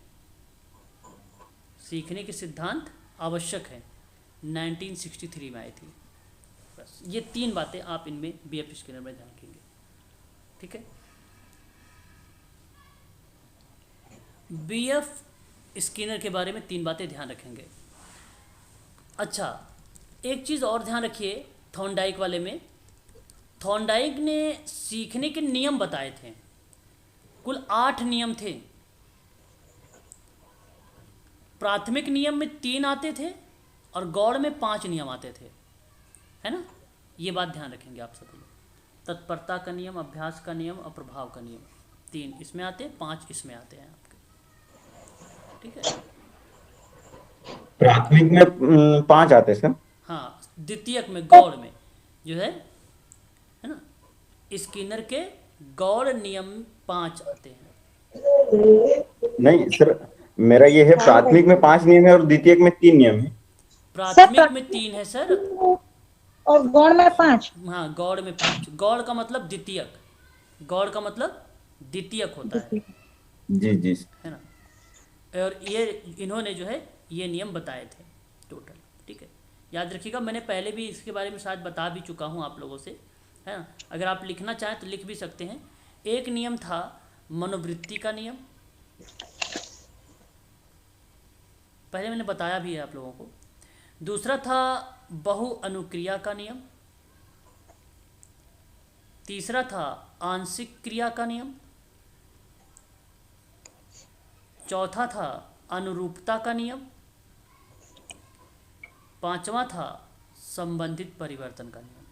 सीखने के सिद्धांत आवश्यक हैं, 1963 में आई थी। बस ये 3 बातें आप इनमें B.F. स्किनर में ध्यान रखेंगे, ठीक है। B.F. स्किनर के बारे में 3 बातें ध्यान रखेंगे। अच्छा, एक चीज़ और ध्यान रखिए, थॉर्नडाइक वाले में थॉर्नडाइक ने सीखने के नियम बताए थे। कुल 8 नियम थे। प्राथमिक नियम में 3 आते थे और गौड़ में 5 नियम आते थे, है ना। ये बात ध्यान रखेंगे आप सभी लोग। तत्परता का नियम, अभ्यास का नियम और प्रभाव का नियम, 3 इसमें आते हैं, 5 इसमें आते हैं आपके, ठीक है। प्राथमिक में 5 आते हैं सर। हाँ, द्वितीयक में गौड़ में जो है ना, स्किनर के गौड़ नियम 5 आते हैं। नहीं सर, मेरा ये है प्राथमिक में 5 नियम है और द्वितीयक में 3 नियम है। प्राथमिक में 3 है सर, और गौड़ में 5। हाँ गौड़ में 5। गौड़ का मतलब द्वितीयक, गौड़ का मतलब द्वितीयक होता है जी है ना। और ये इन्होंने जो है ये नियम बताए थे टोटल, ठीक है। याद रखिएगा, मैंने पहले भी इसके बारे में शायद बता भी चुका हूँ आप लोगों से, है ना। अगर आप लिखना चाहें तो लिख भी सकते हैं। एक नियम था मनोवृत्ति का नियम, पहले मैंने बताया भी है आप लोगों को। दूसरा था बहु अनुक्रिया का नियम। तीसरा था आंशिक क्रिया का नियम। चौथा था अनुरूपता का नियम। पांचवा था संबंधित परिवर्तन का नियम,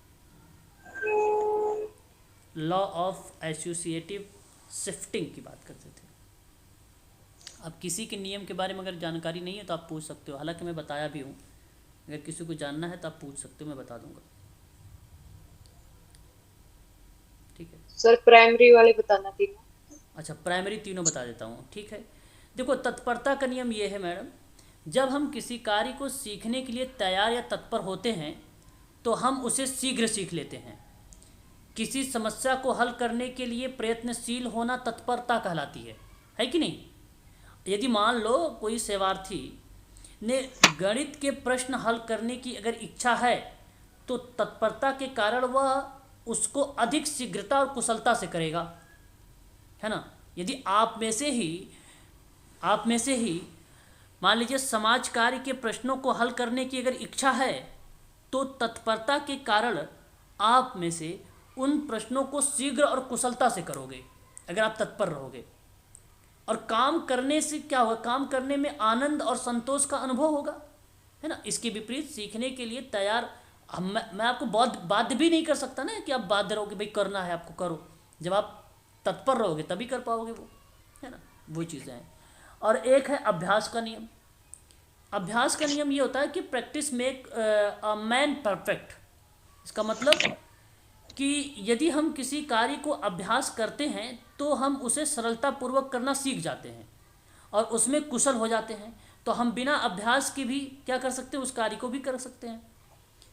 लॉ ऑफ एसोसिएटिव शिफ्टिंग की बात करते थे। अब किसी के नियम के बारे में अगर जानकारी नहीं है तो आप पूछ सकते हो, हालांकि मैं बताया भी हूँ। अगर किसी को जानना है तो आप पूछ सकते हो, मैं बता दूंगा, ठीक है। सर प्राइमरी वाले बताना तीनों। अच्छा, प्राइमरी तीनों बता देता हूँ, ठीक है। देखो, तत्परता का नियम ये है मैडम, जब हम किसी कार्य को सीखने के लिए तैयार या तत्पर होते हैं तो हम उसे शीघ्र सीख लेते हैं। किसी समस्या को हल करने के लिए प्रयत्नशील होना तत्परता कहलाती है कि नहीं। यदि मान लो कोई सेवार्थी ने गणित के प्रश्न हल करने की अगर इच्छा है तो तत्परता के कारण वह उसको अधिक शीघ्रता और कुशलता से करेगा, है ना। यदि आप में से ही मान लीजिए समाज कार्य के प्रश्नों को हल करने की अगर इच्छा है तो तत्परता के कारण आप में से उन प्रश्नों को शीघ्र और कुशलता से करोगे अगर आप तत्पर रहोगे। और काम करने से क्या होगा, काम करने में आनंद और संतोष का अनुभव होगा, है ना। इसके विपरीत सीखने के लिए तैयार मैं आपको बहुत बाध्य भी नहीं कर सकता ना कि आप बाध्य रहोगे, भाई करना है आपको करो। जब आप तत्पर रहोगे तभी कर पाओगे वो, है ना। वो चीज़ें हैं। और एक है अभ्यास का नियम। अभ्यास का नियम ये होता है कि practice make a man perfect. इसका मतलब कि यदि हम किसी कार्य को अभ्यास करते हैं तो हम उसे सरलतापूर्वक करना सीख जाते हैं और उसमें कुशल हो जाते हैं। तो हम बिना अभ्यास के भी क्या कर सकते हैं, उस कार्य को भी कर सकते हैं,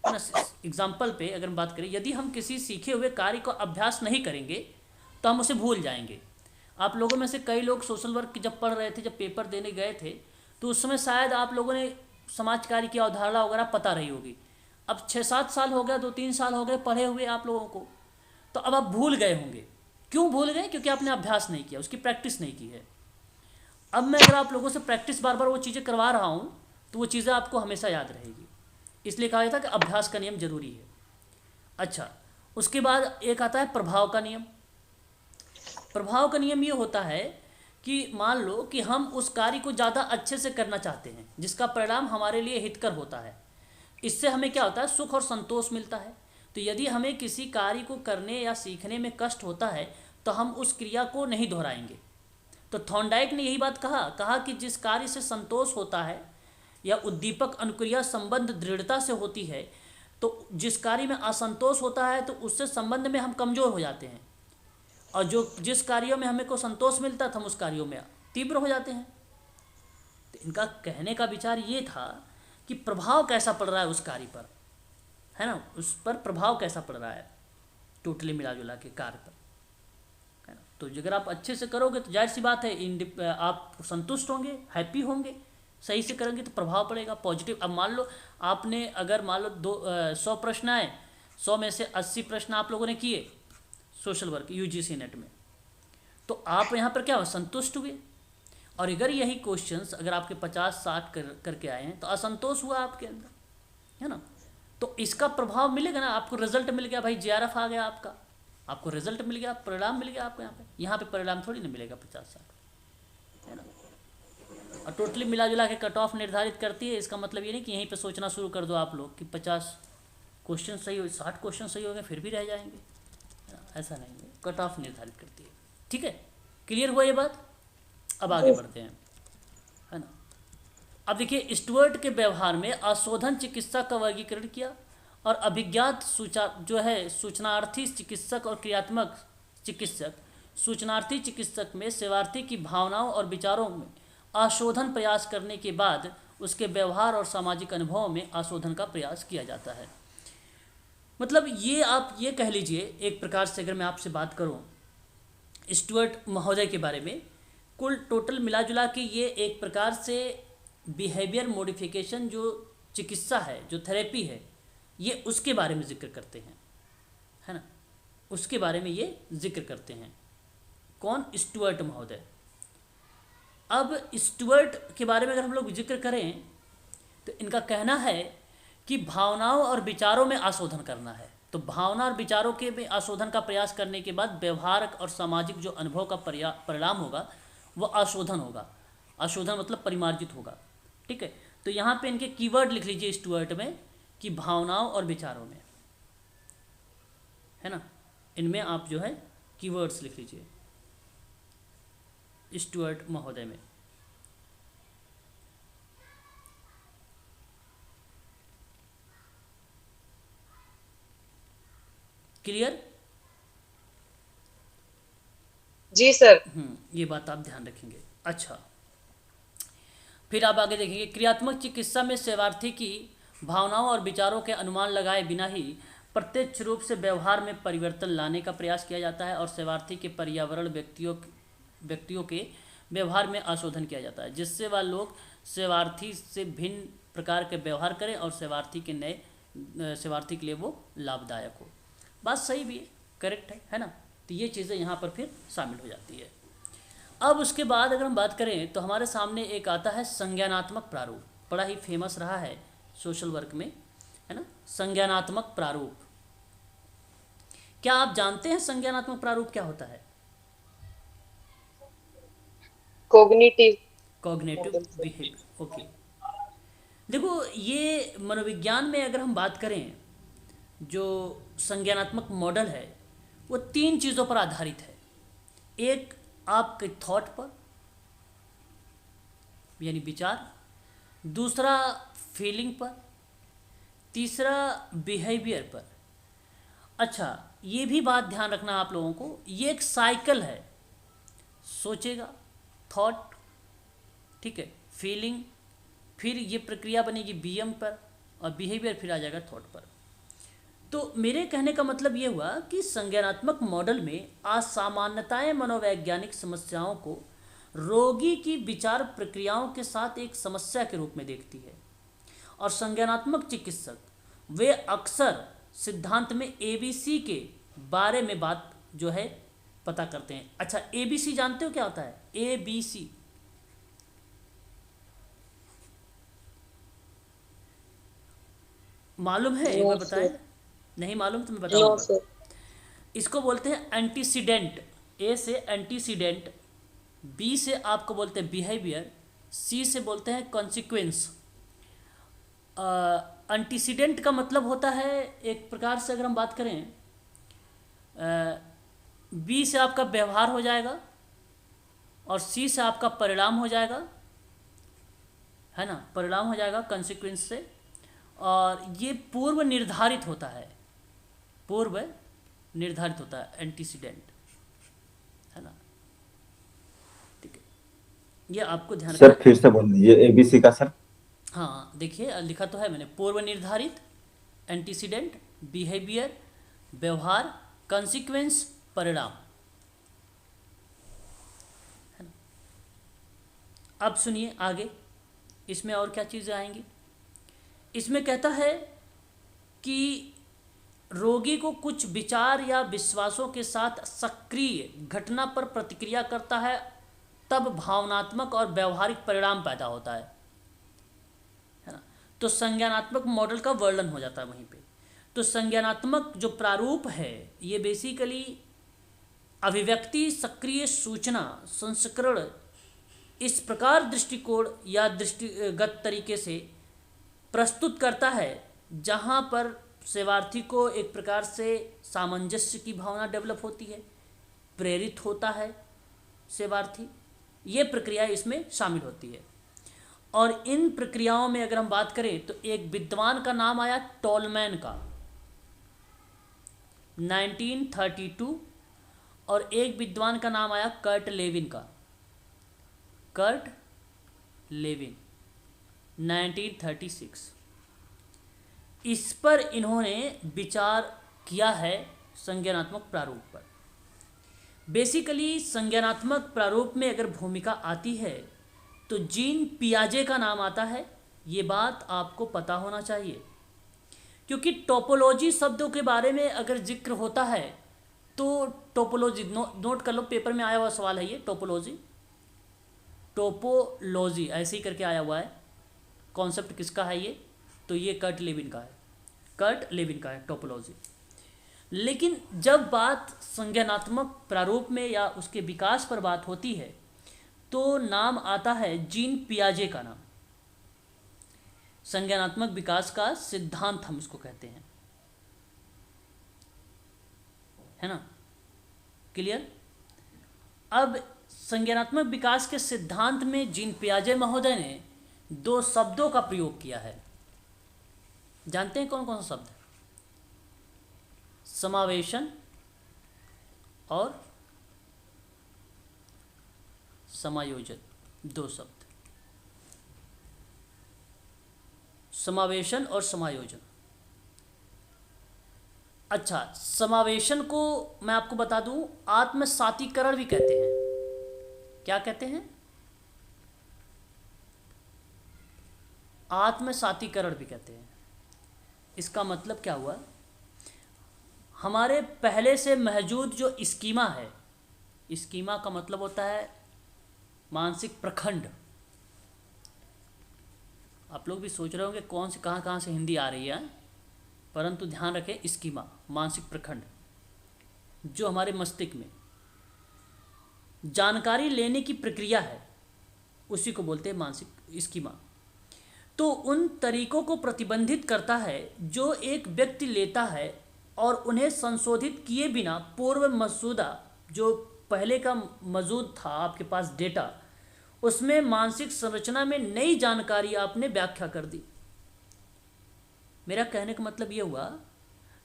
है ना। एग्जाम्पल पे अगर हम बात करें, यदि हम किसी सीखे हुए कार्य को अभ्यास नहीं करेंगे तो हम उसे भूल जाएंगे। आप लोगों में से कई लोग सोशल वर्क जब पढ़ रहे थे, जब पेपर देने गए थे, तो उस समय शायद आप लोगों ने समाज कार्य की अवधारणा वगैरह पता रही होगी। अब 6-7 साल हो गया, 2-3 साल हो गए पढ़े हुए आप लोगों को, तो अब आप भूल गए होंगे। क्यों भूल गए? क्योंकि आपने अभ्यास नहीं किया, उसकी प्रैक्टिस नहीं की है। अब मैं अगर आप लोगों से प्रैक्टिस बार बार वो चीज़ें करवा रहा हूँ तो वो चीज़ें आपको हमेशा याद रहेगी। इसलिए कहा जाता है कि अभ्यास का नियम जरूरी है। अच्छा, उसके बाद एक आता है प्रभाव का नियम। प्रभाव का नियम ये होता है कि मान लो कि हम उस कार्य को ज़्यादा अच्छे से करना चाहते हैं जिसका परिणाम हमारे लिए हितकर होता है। इससे हमें क्या होता है? सुख और संतोष मिलता है। तो यदि हमें किसी कार्य को करने या सीखने में कष्ट होता है तो हम उस क्रिया को नहीं दोहराएंगे। तो थॉर्नडाइक ने यही बात कहा कि जिस कार्य से संतोष होता है या उद्दीपक अनुक्रिया संबंध दृढ़ता से होती है, तो जिस कार्य में असंतोष होता है तो उससे संबंध में हम कमज़ोर हो जाते हैं, और जिस कार्यों में हमें को संतोष मिलता था हम उस कार्यों में तीव्र हो जाते हैं। तो इनका कहने का विचार ये था कि प्रभाव कैसा पड़ रहा है उस कार्य पर, है ना, उस पर प्रभाव कैसा पड़ रहा है टोटली मिला जुला के कार्य पर, है ना। तो अगर आप अच्छे से करोगे तो जाहिर सी बात है आप संतुष्ट होंगे, हैप्पी होंगे। सही से करेंगे तो प्रभाव पड़ेगा पॉजिटिव। अब मान लो आपने अगर मान लो 100 प्रश्न आए, 100 में से 80 प्रश्न आप लोगों ने किए सोशल वर्क यूजीसी नेट में, तो आप यहाँ पर क्या हो? संतुष्ट हुए। और अगर यही क्वेश्चंस अगर आपके 50-60 करके आए हैं तो असंतोष हुआ आपके अंदर, है ना। तो इसका प्रभाव मिलेगा ना, आपको रिजल्ट मिल गया भाई, जेआरएफ आ गया आपका, आपको रिजल्ट मिल गया, परिणाम मिल गया आपको। यहाँ पे परिणाम थोड़ी ना मिलेगा 50-60, है ना। और टोटली मिला जुला के कट ऑफ निर्धारित करती है। इसका मतलब ये नहीं कि यहीं पे सोचना शुरू कर दो आप लोग कि 50 क्वेश्चन सही हो, 60 क्वेश्चन सही हो गए फिर भी रह जाएंगे, है ना। ऐसा नहीं है, कट ऑफ निर्धारित करती है। ठीक है, क्लियर हुआ ये बात? अब आगे बढ़ते हैं, है ना। अब देखिए, स्टुअर्ट के व्यवहार में अशोधन चिकित्सा का वर्गीकरण किया और अभिज्ञात सूचनार्थी चिकित्सक और क्रियात्मक चिकित्सक। सूचनार्थी चिकित्सक में सेवार्थी की भावनाओं और विचारों में आशोधन प्रयास करने के बाद उसके व्यवहार और सामाजिक अनुभवों में आशोधन का प्रयास किया जाता है। मतलब ये आप ये कह लीजिए एक प्रकार से, अगर मैं आपसे बात करूं स्टुअर्ट महोदय के बारे में, कुल टोटल मिला जुला के ये एक प्रकार से बिहेवियर मॉडिफिकेशन जो चिकित्सा है, जो थेरेपी है, ये उसके बारे में जिक्र करते हैं, है ना। उसके बारे में ये जिक्र करते हैं। कौन? स्टुअर्ट महोदय। अब स्टुअर्ट के बारे में अगर हम लोग जिक्र करें तो इनका कहना है कि भावनाओं और विचारों में आशोधन करना है। तो भावना और विचारों के में आशोधन का प्रयास करने के बाद व्यवहारिक और सामाजिक जो अनुभव का परिणाम होगा वह आशोधन होगा। आशोधन मतलब परिमार्जित होगा। ठीक है, तो यहाँ पे इनके कीवर्ड लिख लीजिए स्टुअर्ट में कि भावनाओं और विचारों में, है ना। इनमें आप जो है कीवर्ड्स लिख लीजिए स्टुअर्ट महोदय में। क्लियर? जी सर। ये बात आप ध्यान रखेंगे। अच्छा, फिर आप आगे देखेंगे, क्रियात्मक चिकित्सा में सेवार्थी की भावनाओं और विचारों के अनुमान लगाए बिना ही प्रत्यक्ष रूप से व्यवहार में परिवर्तन लाने का प्रयास किया जाता है और सेवार्थी के पर्यावरण व्यक्तियों के व्यवहार में आशोधन किया जाता है, जिससे वह लोग सेवार्थी से भिन्न प्रकार के व्यवहार करें और सेवार्थी के लिए वो लाभदायक हो। बात सही भी है, करेक्ट है ना। तो ये चीज़ें यहाँ पर फिर शामिल हो जाती है। अब उसके बाद अगर हम बात करें तो हमारे सामने एक आता है संज्ञानात्मक प्रारूप, बड़ा ही फेमस रहा है सोशल वर्क में, है ना। संज्ञानात्मक प्रारूप, क्या आप जानते हैं संज्ञानात्मक प्रारूप क्या होता है? Cognitive behaviour. ओके, देखो ये मनोविज्ञान में अगर हम बात करें, जो संज्ञानात्मक मॉडल है वो 3 चीज़ों पर आधारित है। एक आपके थॉट पर यानी विचार, दूसरा फीलिंग पर, तीसरा बिहेवियर पर। अच्छा, ये भी बात ध्यान रखना आप लोगों को, ये एक साइकिल है। सोचेगा, थॉट, ठीक है, फीलिंग, फिर ये प्रक्रिया बनेगी बीएम पर और बिहेवियर फिर आ जाएगा थॉट पर। तो मेरे कहने का मतलब ये हुआ कि संज्ञानात्मक मॉडल में असामान्यताएं मनोवैज्ञानिक समस्याओं को रोगी की विचार प्रक्रियाओं के साथ एक समस्या के रूप में देखती है। और संज्ञानात्मक चिकित्सक वे अक्सर सिद्धांत में एबीसी के बारे में बात जो है पता करते हैं। अच्छा, एबीसी जानते हो क्या होता है? एबीसी मालूम है? एक बार No, बताएं। sir. नहीं मालूम तो मैं No, बताऊंगा। sir. इसको बोलते हैं एंटीसीडेंट। ए से एंटीसीडेंट, बी से आपको बोलते हैं बिहेवियर, सी से बोलते हैं कॉन्सिक्वेंस। एंटीसीडेंट का मतलब होता है, एक प्रकार से अगर हम बात करें, बी से आपका व्यवहार हो जाएगा और सी से आपका परिणाम हो जाएगा, है ना, परिणाम हो जाएगा कॉन्सिक्वेंस से। और ये पूर्व निर्धारित होता है, पूर्व निर्धारित होता है एंटीसीडेंट, है ना। ठीक है, ये आपको ध्यान सर रखना। फिर से बोल दीजिए एबीसी का सर। हाँ देखिए, लिखा तो है मैंने, पूर्व निर्धारित, एंटीसीडेंट, बिहेवियर, व्यवहार, कॉन्सिक्वेंस, परिणाम, है ना। अब सुनिए आगे, इसमें और क्या चीज़ें आएंगी। इसमें कहता है कि रोगी को कुछ विचार या विश्वासों के साथ सक्रिय घटना पर प्रतिक्रिया करता है, तब भावनात्मक और व्यवहारिक परिणाम पैदा होता है ना। तो संज्ञानात्मक मॉडल का वर्णन हो जाता है वहीं पे। तो संज्ञानात्मक जो प्रारूप है ये बेसिकली अभिव्यक्ति, सक्रिय सूचना, संस्करण, इस प्रकार दृष्टिकोण या दृष्टिगत तरीके से प्रस्तुत करता है जहाँ पर सेवार्थी को एक प्रकार से सामंजस्य की भावना डेवलप होती है, प्रेरित होता है सेवार्थी। ये प्रक्रिया इसमें शामिल होती है। और इन प्रक्रियाओं में अगर हम बात करें तो एक विद्वान का नाम आया टॉलमैन का 1932, और एक विद्वान का नाम आया कर्ट लेविन का, कर्ट लेविन 1936। इस पर इन्होंने विचार किया है संज्ञानात्मक प्रारूप पर। बेसिकली संज्ञानात्मक प्रारूप में अगर भूमिका आती है तो जीन पियाजे का नाम आता है। ये बात आपको पता होना चाहिए, क्योंकि टोपोलॉजी शब्दों के बारे में अगर जिक्र होता है तो टोपोलॉजी नोट कर लो, पेपर में आया हुआ सवाल है ये, टोपोलॉजी, टोपोलॉजी ऐसे ही करके आया हुआ है। कॉन्सेप्ट किसका है ये? तो ये कर्ट लेविन का है, कर्ट लेविन का है टोपोलॉजी। लेकिन जब बात संज्ञानात्मक प्रारूप में या उसके विकास पर बात होती है तो नाम आता है जीन पियाजे का नाम। संज्ञानात्मक विकास का सिद्धांत हम इसको कहते हैं, है ना, क्लियर। अब संज्ञानात्मक विकास के सिद्धांत में जीन पियाजे महोदय ने दो शब्दों का प्रयोग किया है। जानते हैं कौन कौन सा शब्द? समावेशन और समायोजन, दो शब्द, समावेशन और समायोजन। अच्छा, समावेशन को मैं आपको बता दूं, आत्मसातीकरण भी कहते हैं। क्या कहते हैं? आत्मसातीकरण भी कहते हैं। इसका मतलब क्या हुआ? हमारे पहले से मौजूद जो स्कीमा है, स्कीमा का मतलब होता है मानसिक प्रखंड। आप लोग भी सोच रहे होंगे कौन से कहाँ से हिंदी आ रही है, परंतु ध्यान रखें, स्कीमा मानसिक प्रखंड जो हमारे मस्तिष्क में जानकारी लेने की प्रक्रिया है, उसी को बोलते हैं मानसिक स्कीमा। तो उन तरीकों को प्रतिबंधित करता है जो एक व्यक्ति लेता है और उन्हें संशोधित किए बिना पूर्व मसूदा जो पहले का मौजूद था आपके पास डेटा, उसमें मानसिक संरचना में नई जानकारी आपने व्याख्या कर दी। मेरा कहने का मतलब ये हुआ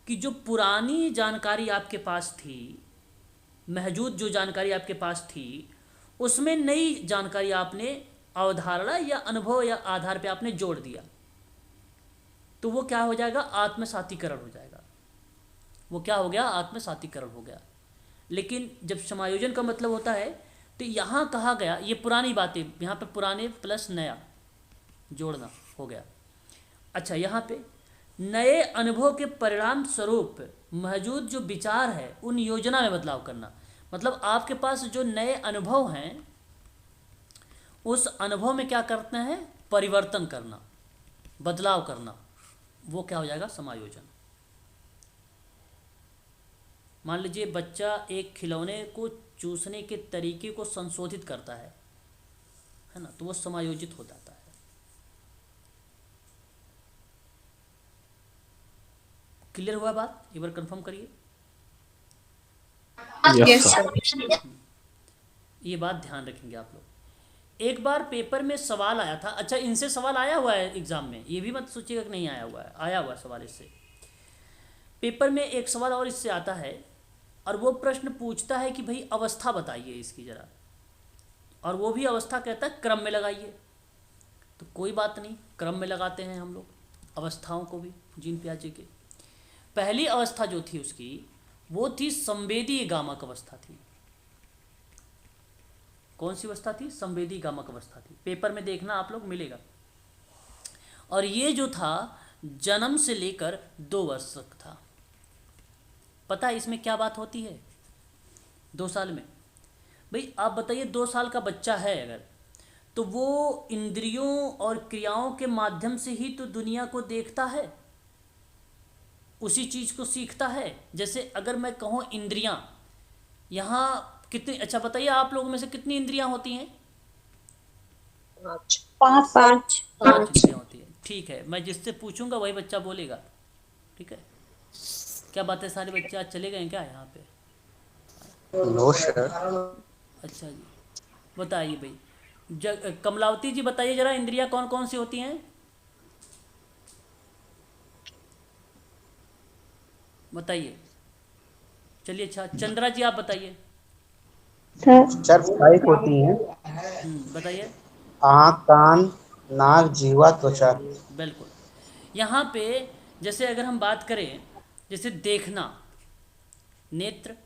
कि जो पुरानी जानकारी आपके पास थी, मौजूद जो जानकारी आपके पास थी, उसमें नई जानकारी आपने अवधारणा या अनुभव या आधार पे आपने जोड़ दिया, तो वो क्या हो जाएगा? आत्मसातीकरण हो जाएगा। वो क्या हो गया? आत्मसातीकरण हो गया। लेकिन जब समायोजन का मतलब होता है तो यहाँ कहा गया, ये पुरानी बातें, यहाँ पे पुराने प्लस नया जोड़ना हो गया। अच्छा, यहाँ पे नए अनुभव के परिणाम स्वरूप मौजूद जो विचार है उन योजना में बदलाव करना। मतलब आपके पास जो नए अनुभव हैं उस अनुभव में क्या करते हैं, परिवर्तन करना, बदलाव करना, वो क्या हो जाएगा, समायोजन। मान लीजिए बच्चा एक खिलौने को चूसने के तरीके को संशोधित करता है ना, तो वो समायोजित हो जाता है। क्लियर हुआ बात? एक बार कंफर्म करिए। Yes sir. ये बात ध्यान रखेंगे आप लोग। एक बार पेपर में सवाल आया था, अच्छा इनसे सवाल आया हुआ है एग्जाम में, ये भी मत सोचिएगा कि नहीं आया हुआ है, आया हुआ है सवाल इससे। पेपर में एक सवाल और इससे आता है, और वो प्रश्न पूछता है कि भाई अवस्था बताइए इसकी ज़रा, और वो भी अवस्था कहता है क्रम में लगाइए। तो कोई बात नहीं, क्रम में लगाते हैं हम लोग अवस्थाओं को भी। जीन पियाजे के पहली अवस्था जो थी उसकी, वो थी संवेदी गामक अवस्था थी। कौन सी अवस्था थी? संवेदी गामक अवस्था थी। पेपर में देखना आप लोग, मिलेगा। और ये जो था जन्म से लेकर 2 वर्ष तक था। पता है इसमें क्या बात होती है 2 साल में? भाई आप बताइए, 2 साल का बच्चा है अगर, तो वो इंद्रियों और क्रियाओं के माध्यम से ही तो दुनिया को देखता है, उसी चीज़ को सीखता है। जैसे अगर मैं कहूँ इंद्रियां, यहाँ कितनी, अच्छा बताइए आप लोगों में से कितनी इंद्रियां होती हैं? 5 5 इंद्रियां होती है। ठीक है, मैं जिससे पूछूंगा वही बच्चा बोलेगा। ठीक है, क्या बात है, सारे बच्चे आज चले गए हैं क्या यहाँ पे? No sir. अच्छा जी, बताइए भाई। कमलावती जी बताइए जरा, इंद्रियां कौन कौन सी होती हैं? बताइए। चलिए, अच्छा चंद्रा जी आप बताइए। सर 5 होती हैं। बताइए। आँख, कान, नाक, जीवा, त्वचा। बिल्कुल। यहाँ पे जैसे अगर हम बात करें, जैसे देखना नेत्र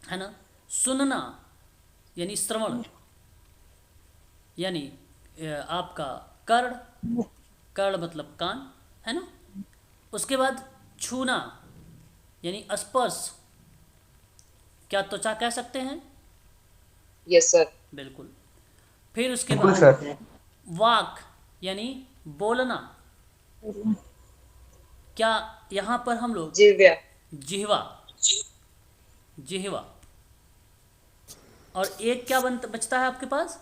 है ना, सुनना यानी श्रवण, यानी आपका कर्ण, कर्ण मतलब कान है ना। उसके बाद छूना यानी स्पर्श, क्या त्वचा कह सकते हैं? Yes sir. बिल्कुल। फिर उसके बिल्कुल बाद सर। वाक यानी बोलना, क्या यहाँ पर हम लोग जिव्या। जिह्वा, जिह्वा। और एक क्या बचता है आपके पास?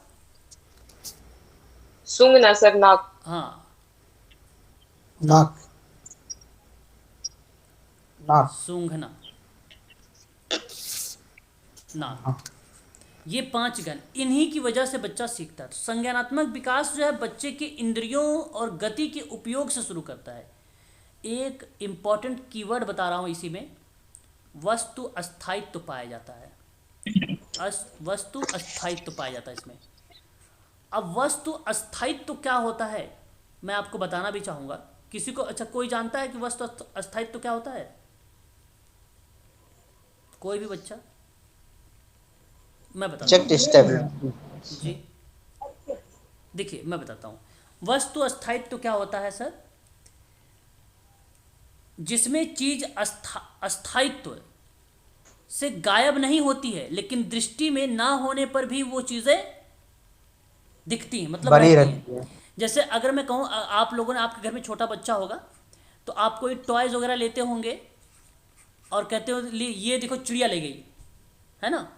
सूंघना सर, नाक। हाँ, नाक, नाक। सूंघना, नाक। ये 5 ज्ञान, इन्हीं की वजह से बच्चा सीखता है। तो संज्ञानात्मक विकास जो है बच्चे के इंद्रियों और गति के उपयोग से शुरू करता है। एक इम्पॉर्टेंट कीवर्ड बता रहा हूँ इसी में, वस्तु अस्थायित्व पाया जाता है। वस्तु अस्थायित्व पाया जाता है इसमें। अब वस्तु अस्थायित्व क्या होता है मैं आपको बताना भी चाहूँगा। किसी को, अच्छा कोई जानता है कि वस्तु अस्थायित्व क्या होता है? कोई भी बच्चा? मैं बताता हूँ जी। देखिए मैं बताता हूँ, वस्तु अस्थायित्व क्या होता है सर? जिसमें चीज अस्थायित्व से गायब नहीं होती है, लेकिन दृष्टि में ना होने पर भी वो चीजें दिखती हैं, मतलब बनी रहती रहती हैं। जैसे अगर मैं कहूँ, आप लोगों ने, आपके घर में छोटा बच्चा होगा तो आप कोई टॉयज वगैरह लेते होंगे और कहते हो ये देखो चिड़िया ले गई, है ना।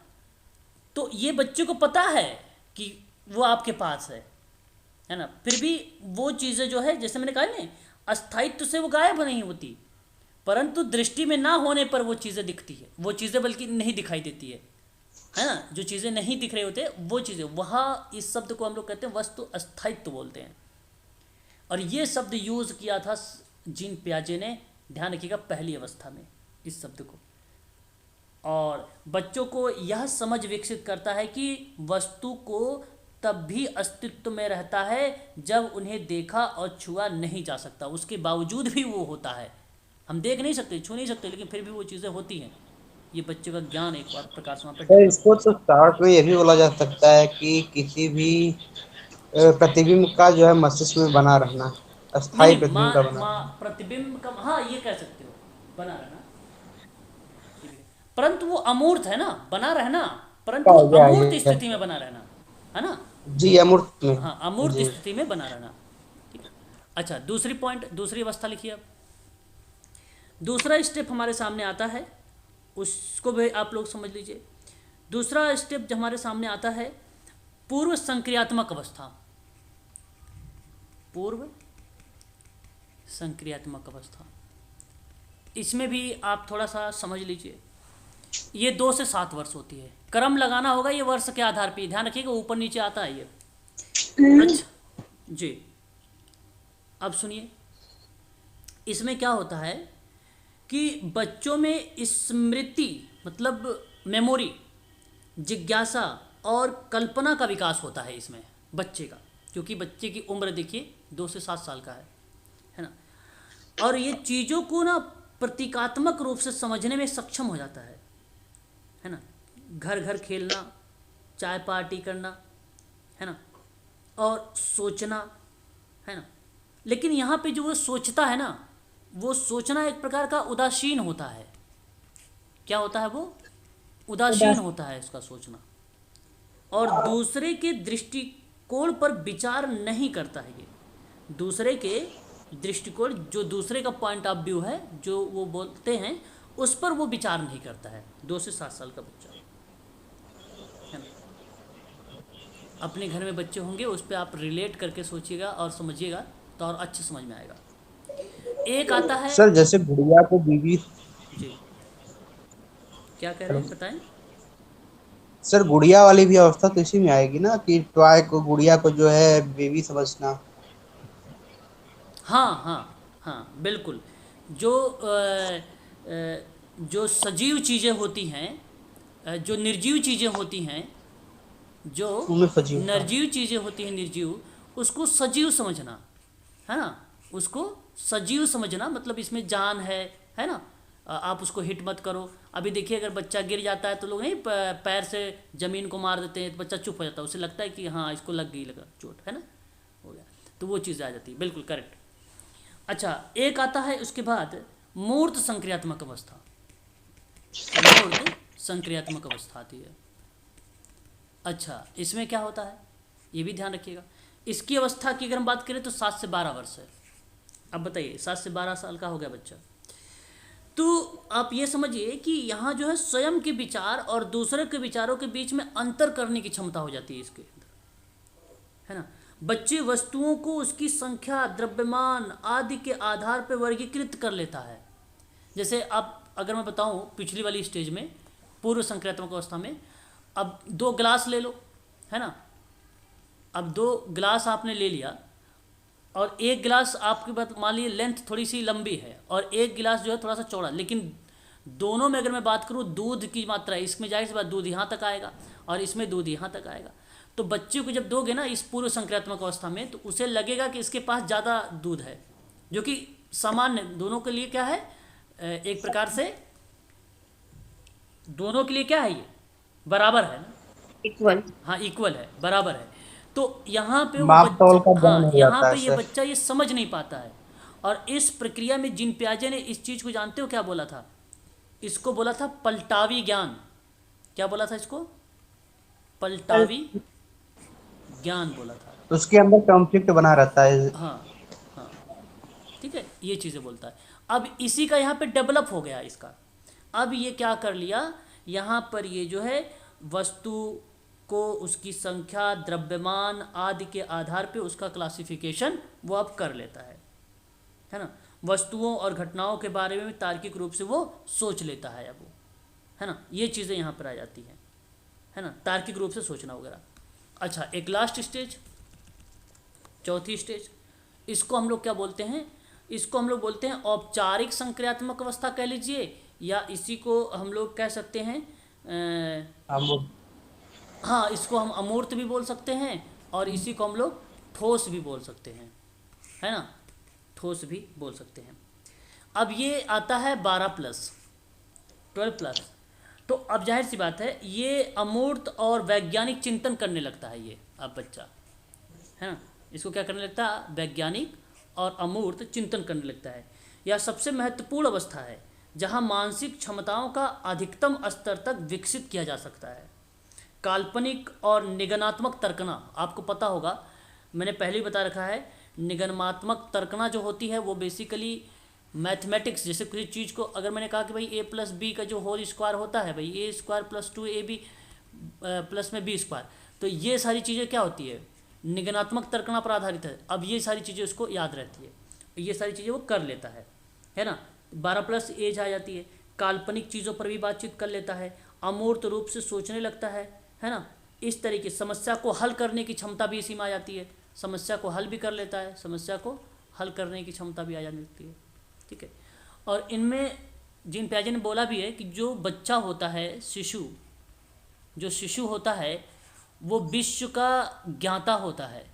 तो ये बच्चे को पता है कि वो आपके पास है ना, फिर भी वो चीज़ें जो है, जैसे मैंने कहा ना, अस्थायित्व से वो गायब नहीं होती, परंतु दृष्टि में ना होने पर वो चीज़ें दिखती है, वो चीज़ें बल्कि नहीं दिखाई देती है ना। जो चीज़ें नहीं दिख रही होते वो चीज़ें, वहाँ इस शब्द को हम लोग कहते हैं वस्तु अस्थायित्व बोलते हैं। और ये शब्द यूज़ किया था जीन पियाजे ने, ध्यान रखिएगा, पहली अवस्था में इस शब्द को। और बच्चों को यह समझ विकसित करता है कि वस्तु को तब भी अस्तित्व में रहता है जब उन्हें देखा और छुआ नहीं जा सकता, उसके बावजूद भी वो होता है। हम देख नहीं सकते, छू नहीं सकते, लेकिन फिर भी वो चीज़ें होती हैं। ये बच्चे का ज्ञान एक बार प्रकाशमान पे सर डेवलप इसको तो शॉर्ट में ये भी बोला जा सकता है कि किसी भी प्रतिबिंब का जो है मस्तिष्क में बना रहना, नहीं अस्थाई नहीं प्रतिबिंब का बना रहना। प्रतिबिंब का, हाँ ये कह सकते हो, बना रहना, परंतु वो अमूर्त है ना, बना रहना, परंतु वो अमूर्त स्थिति में बना रहना, है ना। जी अमूर्त में। हाँ, अमूर्त जी स्थिति में बना रहना। ठीक है। अच्छा, दूसरी पॉइंट, दूसरी अवस्था लिखिए अब। दूसरा स्टेप हमारे सामने आता है, उसको भी आप लोग समझ लीजिए। दूसरा स्टेप जो हमारे सामने आता है, पूर्व संक्रियात्मक अवस्था। पूर्व संक्रियात्मक अवस्था, इसमें भी आप थोड़ा सा समझ लीजिए। ये 2 से 7 वर्ष होती है। क्रम लगाना होगा ये वर्ष के आधार पे, ध्यान रखिएगा, ऊपर नीचे आता है ये। अच्छा जी, अब सुनिए, इसमें क्या होता है कि बच्चों में स्मृति मतलब मेमोरी, जिज्ञासा और कल्पना का विकास होता है इसमें बच्चे का, क्योंकि बच्चे की उम्र देखिए 2 से 7 साल का है ना। और ये चीज़ों को ना प्रतीकात्मक रूप से समझने में सक्षम हो जाता है ना। घर घर खेलना, चाय पार्टी करना, है ना, और सोचना, है ना। लेकिन यहाँ पे जो वो सोचता है ना, वो सोचना एक प्रकार का उदासीन होता है। क्या होता है वो? उदासीन होता है इसका सोचना, और दूसरे के दृष्टिकोण पर विचार नहीं करता है ये। दूसरे के दृष्टिकोण, जो दूसरे का पॉइंट ऑफ व्यू है, जो वो बोलते हैं, उस पर वो विचार नहीं करता है। 2 से 7 साल का बच्चा, है ना। अपने घर में बच्चे होंगे, उस पर आप रिलेट करके सोचिएगा और समझिएगा तो और अच्छे समझ में आएगा। एक आता है सर, जैसे गुड़िया को बीवी। जी, क्या कह रहे हैं बताएं। सर गुड़िया वाली भी अवस्था तो इसी में आएगी ना, कि टॉय को, गुड़िया को जो है बेबी समझना। हाँ हाँ हाँ, बिल्कुल। जो जो सजीव चीज़ें होती हैं, जो निर्जीव चीज़ें होती हैं, जो उनमें सजीव का। निर्जीव चीज़ें होती हैं, निर्जीव, उसको सजीव समझना, है ना। उसको सजीव समझना मतलब इसमें जान है ना। आप उसको हिट मत करो। अभी देखिए, अगर बच्चा गिर जाता है तो लोग नहीं पैर से ज़मीन को मार देते हैं, तो बच्चा चुप हो जाता है, उसे लगता है कि हाँ इसको लग गई, लगा चोट, है ना, हो गया। तो वो चीज़ आ जाती है, बिल्कुल करेक्ट। अच्छा, एक आता है उसके बाद मूर्त संक्रियात्मक अवस्था। मूर्त संक्रियात्मक अवस्था आती है। अच्छा, इसमें क्या होता है ये भी ध्यान रखिएगा। इसकी अवस्था की अगर हम बात करें तो 7 से 12 वर्ष है। अब बताइए, 7 से 12 साल का हो गया बच्चा, तो आप ये समझिए कि यहाँ जो है स्वयं के विचार और दूसरे के विचारों के बीच में अंतर करने की क्षमता हो जाती है इसके अंदर, है ना। बच्चे वस्तुओं को उसकी संख्या, द्रव्यमान आदि के आधार पर वर्गीकृत कर लेता है। जैसे आप, अगर मैं बताऊं, पिछली वाली स्टेज में, पूर्व संक्रियात्मक अवस्था में, अब 2 गिलास ले लो, है ना। अब 2 गिलास आपने ले लिया, और एक गिलास आपके पास मान लीजिए लेंथ थोड़ी सी लंबी है, और एक गिलास जो है थोड़ा सा चौड़ा, लेकिन दोनों में अगर मैं बात करूँ दूध की मात्रा, इसमें जाहिर सी बात दूध यहाँ तक आएगा और इसमें दूध यहाँ तक आएगा। तो बच्चे को जब दोगे ना इस पूर्व संक्रियात्मक अवस्था में, तो उसे लगेगा कि इसके पास ज़्यादा दूध है, जो कि सामान्य दोनों के लिए क्या है, एक प्रकार से दोनों के लिए क्या है, ये बराबर है ना, इक्वल। हाँ इक्वल है, बराबर है। तो यहाँ पे वो माप तौल का बच्चा, ज्ञान हाँ हो यहाँ जाता पे है ये सर। बच्चा ये समझ नहीं पाता है। और इस प्रक्रिया में जिन पियाजे ने इस चीज़ को, जानते हो क्या बोला था, इसको बोला था पलटावी ज्ञान। क्या बोला था इसको? पलटावी ज्ञान बोला था। तो उसके अंदर कॉन्फ्लिक्ट बना रहता है। हाँ हाँ, ठीक है, ये चीज़ें बोलता है। अब इसी का यहाँ पे डेवलप हो गया इसका। अब ये क्या कर लिया, यहाँ पर ये जो है वस्तु को उसकी संख्या, द्रव्यमान आदि के आधार पे उसका क्लासिफिकेशन वो अब कर लेता है ना। वस्तुओं और घटनाओं के बारे में तार्किक रूप से वो सोच लेता है अब वो, है ना। ये चीज़ें यहाँ पर आ जाती हैं, है ना, तार्किक रूप से सोचना वगैरह। अच्छा, एक लास्ट स्टेज, चौथी स्टेज, इसको हम लोग क्या बोलते हैं, इसको हम लोग बोलते हैं औपचारिक संक्रियात्मक अवस्था कह लीजिए, या इसी को हम लोग कह सकते हैं हाँ, इसको हम अमूर्त भी बोल सकते हैं, और इसी को हम लोग ठोस भी बोल सकते हैं, है ना, ठोस भी बोल सकते हैं। अब ये आता है 12+, 12+। तो अब जाहिर सी बात है ये अमूर्त और वैज्ञानिक चिंतन करने लगता है ये अब बच्चा, है ना, इसको क्या करने लगता है, वैज्ञानिक और अमूर्त चिंतन करने लगता है। यह सबसे महत्वपूर्ण अवस्था है जहाँ मानसिक क्षमताओं का अधिकतम स्तर तक विकसित किया जा सकता है। काल्पनिक और निगनात्मक तर्कना, आपको पता होगा, मैंने पहले ही बता रखा है, निगनात्मक तर्कना जो होती है वो बेसिकली मैथमेटिक्स, जैसे किसी चीज़ को अगर मैंने कहा कि भाई a प्लस बी का जो होल स्क्वायर होता है, भाई a square plus 2ab plus में b स्क्वायर, तो ये सारी चीज़ें क्या होती है, निगनात्मक तर्कना पर आधारित है। अब ये सारी चीज़ें उसको याद रहती है, ये सारी चीज़ें वो कर लेता है ना। 12 प्लस एज आ जाती है, काल्पनिक चीज़ों पर भी बातचीत कर लेता है, अमूर्त रूप से सोचने लगता है ना। इस तरीके समस्या को हल करने की क्षमता भी इसी में आ जाती है, समस्या को हल भी कर लेता है, समस्या को हल करने की क्षमता भी आ जाती है, ठीक है। और इनमें जीन पियाजे ने बोला भी है कि जो बच्चा होता है, जो शिशु होता है वो विश्व का ज्ञाता होता है,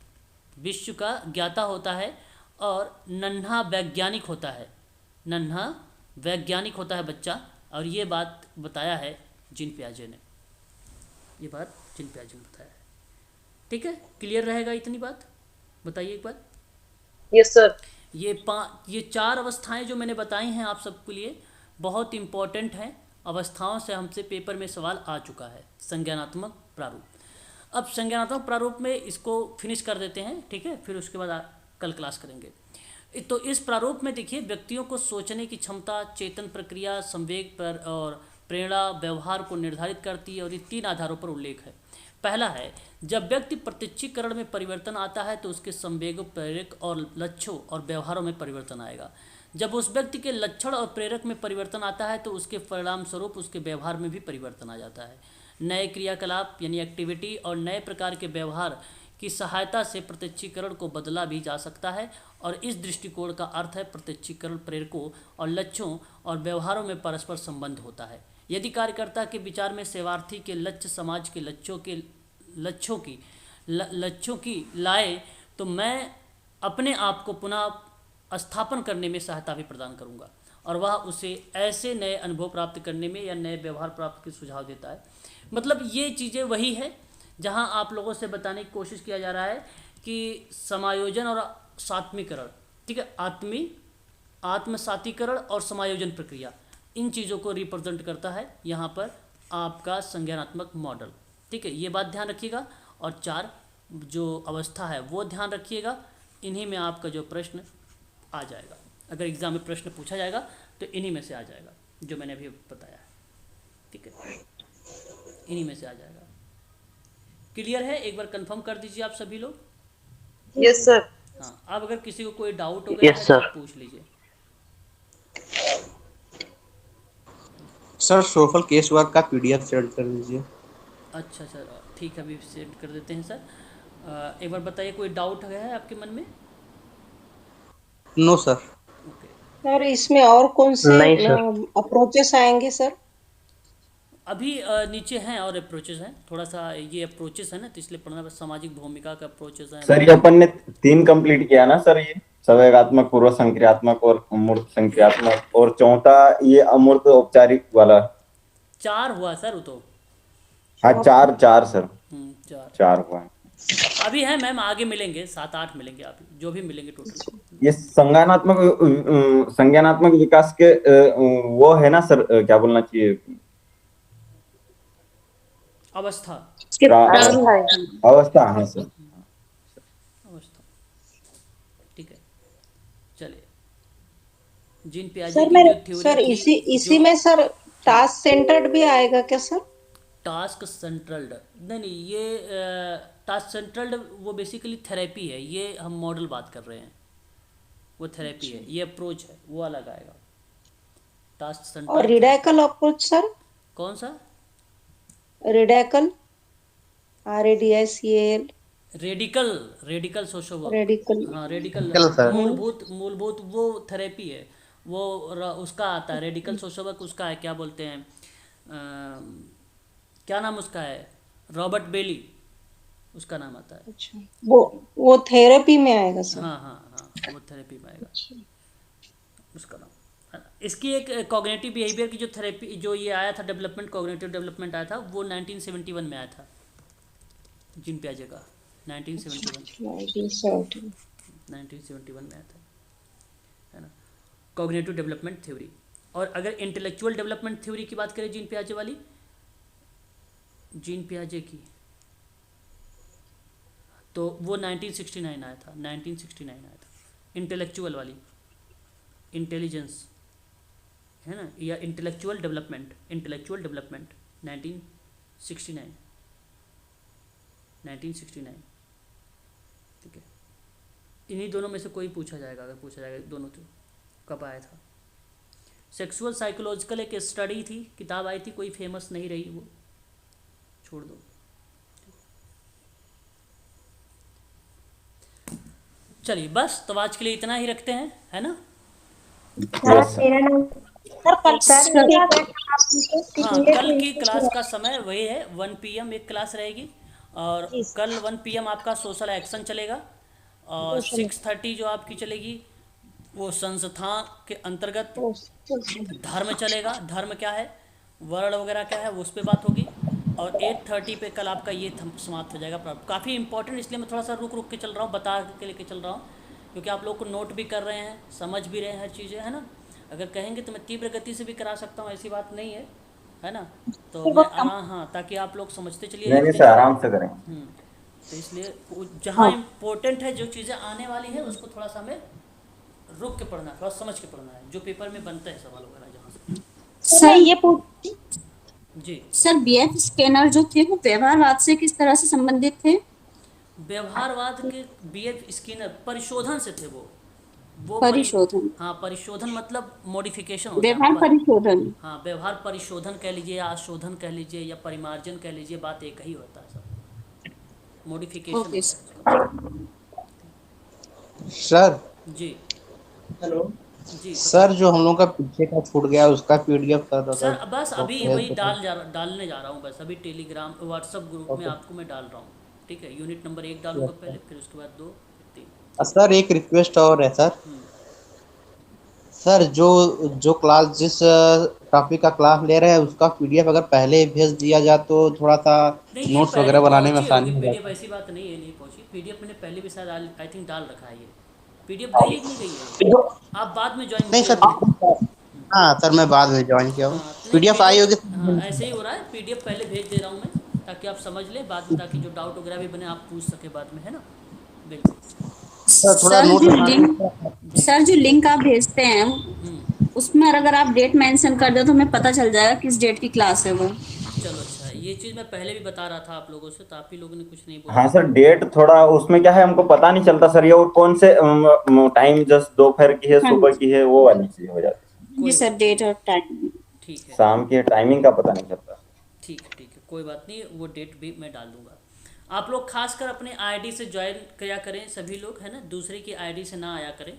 विश्व का ज्ञाता होता है और नन्हा वैज्ञानिक होता है, नन्हा वैज्ञानिक होता है बच्चा। और ये बात बताया है जीन पियाजे ने, ये बात जीन पियाजे ने बताया है, ठीक है। क्लियर रहेगा इतनी बात, बताइए एक बार। Yes sir. ये 4 अवस्थाएं जो मैंने बताई हैं आप सबके लिए बहुत इम्पॉर्टेंट हैं। अवस्थाओं से हमसे पेपर में सवाल आ चुका है। संज्ञानात्मक प्रारूप, अब संज्ञानात्मक प्रारूप में इसको फिनिश कर देते हैं, ठीक है, फिर उसके बाद कल क्लास करेंगे। तो इस प्रारूप में देखिए व्यक्तियों को सोचने की क्षमता, चेतन प्रक्रिया, संवेग पर और प्रेरणा, व्यवहार को निर्धारित करती है और ये 3 आधारों पर उल्लेख है। पहला है, जब व्यक्ति प्रत्यक्षीकरण में परिवर्तन आता है तो उसके संवेग, प्रेरक और लक्ष्यों और व्यवहारों में परिवर्तन आएगा। जब उस व्यक्ति के लक्षण और प्रेरक में परिवर्तन आता है तो उसके परिणाम स्वरूप उसके व्यवहार में भी परिवर्तन आ जाता है। नए क्रियाकलाप यानी एक्टिविटी और नए प्रकार के व्यवहार की सहायता से प्रत्यक्षीकरण को बदला भी जा सकता है और इस दृष्टिकोण का अर्थ है प्रत्यक्षीकरण प्रेरकों और लक्ष्यों और व्यवहारों में परस्पर संबंध होता है। यदि कार्यकर्ता के विचार में सेवार्थी के लक्ष्य समाज के लक्ष्यों की लाए तो मैं अपने आप को पुनः स्थापन करने में सहायता भी प्रदान करूंगा और वह उसे ऐसे नए अनुभव प्राप्त करने में या नए व्यवहार प्राप्त के सुझाव देता है। मतलब ये चीज़ें वही है जहां आप लोगों से बताने की कोशिश किया जा रहा है कि समायोजन और सात्मीकरण, ठीक है, आत्मसातीकरण और समायोजन प्रक्रिया, इन चीज़ों को रिप्रेजेंट करता है यहाँ पर आपका संज्ञानात्मक मॉडल, ठीक है। ये बात ध्यान रखिएगा और 4 जो अवस्था है वो ध्यान रखिएगा। इन्हीं में आपका जो प्रश्न आ जाएगा, अगर एग्ज़ाम में प्रश्न पूछा जाएगा तो इन्हीं में से आ जाएगा जो मैंने अभी बताया है, ठीक है, इन्हीं में से आ जाएगा। क्लियर है, एक बार कंफर्म कर दीजिए आप सभी लोग। Yes sir. हाँ, अब अगर किसी को कोई डाउट हो गया है तो पूछ लीजिए। सर सोफल केस वर्क का पीडीएफ सेंड कर दीजिए। अच्छा सर, ठीक है, अभी सेंड कर देते हैं सर। एक बार बताइए कोई डाउट है आपके मन में? No sir. ओके, सर इसमें और कौन से अप्रोचेस आएंगे सर? अभी नीचे हैं और अप्रोचेस हैं, थोड़ा सा ये अप्रोचेस है ना तो इसलिए पढ़ना, सामाजिक भूमिका का अप्रोचेस है सर। ये अपन ने 3 कंप्लीट किया ना सर, ये संवेगात्मक, पूर्व संक्रियात्मक और अमूर्त संक्रियात्मक, और चौथा ये अमूर्त औपचारिक वाला 4 हुआ सर वो तो। हाँ 4 सर, 4 हुआ है। अभी है मैम, आगे मिलेंगे 7-8 मिलेंगे, आप जो भी मिलेंगे टोटल। ये संज्ञानात्मक विकास के वो है ना सर, क्या बोलना चाहिए, अवस्था, अवस्था, हाँ सर, अवस्था, ठीक है। चलिए, जीन पियाजे सर की मेरे जो थ्योरी सर थी, इसी में सर टास्क सेंटर्ड भी आएगा क्या सर? टास्क सेंट्रल्ड नहीं, ये टास्क सेंट्रल्ड वो बेसिकली थेरेपी है, ये हम मॉडल बात कर रहे हैं, वो थेरेपी है, ये अप्रोच है, वो अलग आएगा। टास्क सेंट्रल्ड और रिडाइकल अप्रोच सर? कौन सा? रिडाइकल, RADICAL, radical social work, radical. हाँ रेडिकल सर। मूलभूत वो थेरेपी है, वो उसका आता है रेडिकल सोशल वर्क, उसका है क्या बोलते हैं, क्या नाम उसका है, रॉबर्ट बेली, उसका नाम आता है। अच्छा, वो थेरेपी में आएगा सर? हाँ, वो थेरेपी में आएगा उसका नाम, है ना। इसकी एक कॉग्निटिव बिहेवियर की जो थेरेपी जो ये आया था डेवलपमेंट, कॉग्निटिव डेवलपमेंट आया था वो 1971 में आया था, जीन पियाजे का 1971 में आया था, है ना, कॉग्निटिव डेवलपमेंट थ्योरी। और अगर इंटेलेक्चुअल डेवलपमेंट थ्योरी की बात करें जीन पियाजे वाली, जीन पियाजे की, तो वो 1969 आया था, 1969 आया था। इंटेलेक्चुअल वाली, इंटेलिजेंस है ना, या इंटेलेक्चुअल डेवलपमेंट 1969, ठीक है। इन्हीं दोनों में से कोई पूछा जाएगा, अगर पूछा जाएगा दोनों तो कब आया था। सेक्सुअल साइकोलॉजिकल एक स्टडी थी, किताब आई थी, कोई फेमस नहीं रही, वो छोड़ दो। चलिए बस, तो आज के लिए इतना ही रखते हैं, है ना। Yes sir. सर कल हाँ, कल की क्लास का समय वही है, 1 PM एक क्लास रहेगी, और जी। कल 1 PM आपका सोशल एक्शन चलेगा, और 6:30 जो आपकी चलेगी वो संस्था के अंतर्गत धर्म चलेगा। धर्म क्या है, वर्ण वगैरह क्या है, वो उस पर बात होगी। और 8:30 पे कल आपका ये समाप्त हो जाएगा। काफ़ी इंपॉर्टेंट, इसलिए मैं थोड़ा सा रुक के चल रहा हूँ, बता के लेके चल रहा हूँ, क्योंकि आप लोग को नोट भी कर रहे हैं, समझ भी रहे हैं हर चीज़ें, है ना। अगर कहेंगे तो मैं तीव्र गति से भी करा सकता हूँ, ऐसी बात नहीं है ना। तो मैं हाँ, ताकि आप लोग समझते चलिए, नहीं लिखते सर, चलिए। आराम से करेंगे। तो इसलिए जहाँ इम्पोर्टेंट है, जो चीज़ें आने वाली है, उसको थोड़ा सा हमें रुक के पढ़ना है, थोड़ा समझ के पढ़ना है, जो पेपर में बनता है सवाल वगैरह जहाँ से। सर ये पूछ जी, सर बीएफ स्कैनर जो थे वो व्यवहारवाद से किस तरह से संबंधित थे? व्यवहारवाद के BF स्किनर परिशोधन से थे वो परिशोधन, हाँ, परिशोधन मतलब मॉडिफिकेशन होता व्यवहार है। परिशोधन। हाँ, व्यवहार परिशोधन कह लीजिए, या आशोधन कह लीजिए, या परिमार्जन कह लीजिए, बात एक ही होता है, सब मॉडिफिकेशन ओके होता है सर उसका। जी जी सर जो हम लोग का पीछे का छूट गया उसका पीडीएफ कर दो सर, बस अभी भेज वही दो। डालने जा रहा हूँ, बस अभी टेलीग्राम व्हाट्सएप ग्रुप में आपको मैं डाल रहा हूँ, ठीक है। यूनिट नंबर 1 डालूंगा पहले, फिर उसके बाद 2, फिर 3। सर एक रिक्वेस्ट और है सर। सर जो जो क्लास जिस टॉपिक का क्लास ले रहे हैं उसका पीडीएफ अगर पहले ही भेज दिया जाए तो थोड़ा सा नहीं, ये नोट्स पहले वगैरह बनाने में पहुंची होगी आसानी हो PDF, जाती ऐसी बात नहीं है नहीं पहुंची। PDF मैंने पहले भी शायद आई थिंक डाल रखा है। ये PDF गई है कि नहीं गई है, आप बाद में ज्वाइन नहीं किए सर। होंगे। हाँ सर, मैं बाद में ज्वाइन किया हूँ। हाँ, तो नहीं पीडीएफ आई होगी। PDF, हाँ ऐसे ही हो रहा है, PDF पहले भेज दे रहा हूँ मैं, ताकि आप समझ लें बाद में, ताकि जो डाउट वगैरह भी बने आप पूछ सके बाद में, है ना। बिल्कुल सर थोड़ा सर नोट जो बनाने लिंक जी। सर जो लिंक आप भेजते हैं हम्म, उसमें अगर आप डेट मेंशन कर दो तो हमें पता चल जाएगा किस डेट की क्लास है वो। चलो अच्छा, ये चीज़ मैं पहले भी बता रहा था आप लोगों से, तो आप ही लोगों ने कुछ नहीं बोला। हाँ सर, डेट थोड़ा उसमें क्या है, हमको पता नहीं चलता सर, ये और कौन से टाइम जस्ट दोपहर की है, हाँ सुबह की है, वो वाली चीज हो जाती जी कोई सर, बात डेट नहीं, और टाइम। ठीक है। है, शाम की टाइमिंग का पता नहीं चलता। ठीक है, कोई बात नहीं, वो डेट भी मैं डाल दूंगा। आप लोग खासकर अपने आईडी से ज्वाइन किया करें, सभी लोग, है ना, दूसरे की आईडी से ना आया करें।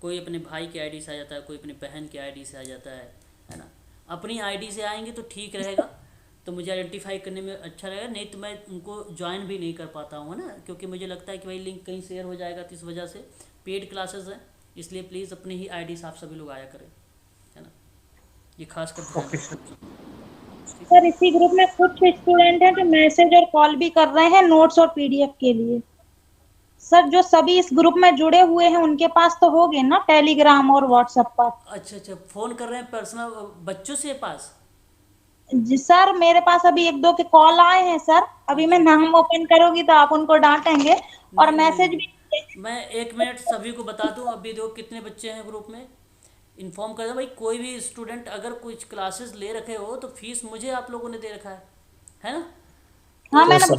कोई अपने भाई की आईडी से आ जाता है, कोई अपनी बहन की आईडी से आ जाता है ना। अपनी आईडी से आएंगे तो ठीक रहेगा, तो मुझे आइडेंटिफाई करने में अच्छा रहेगा, नहीं तो मैं उनको ज्वाइन भी नहीं कर पाता हूँ, है ना, क्योंकि मुझे लगता है कि भाई लिंक कहीं शेयर हो जाएगा, तो इस वजह से पेड क्लासेस हैं, इसलिए प्लीज़ अपनी ही आईडी से आप सभी लोग आया करें, है ना, ये खास कर ध्यान रखें। सर इसी ग्रुप में कुछ स्टूडेंट हैं जो मैसेज और कॉल भी कर रहे हैं नोट्स और PDF के लिए। सर जो सभी इस ग्रुप में जुड़े हुए हैं उनके पास तो होगे ना टेलीग्राम और व्हाट्सएप पर। अच्छा, फ़ोन कर रहे हैं पर्सनल बच्चों से पास। जी सर, मेरे पास अभी 1-2 के कॉल आए हैं सर। अभी मैं नाम ओपन करूंगी तो आप उनको डांटेंगे और नहीं, मैसेज नहीं, भी। मैं 1 मिनट सभी को बता दूं, अभी देखो कितने बच्चे हैं ग्रुप में, इन्फॉर्म कर दो भाई। कोई भी स्टूडेंट अगर कुछ क्लासेस ले रखे हो तो फीस मुझे आप लोगों ने दे रखा है ना। हाँ यस मैंने सर।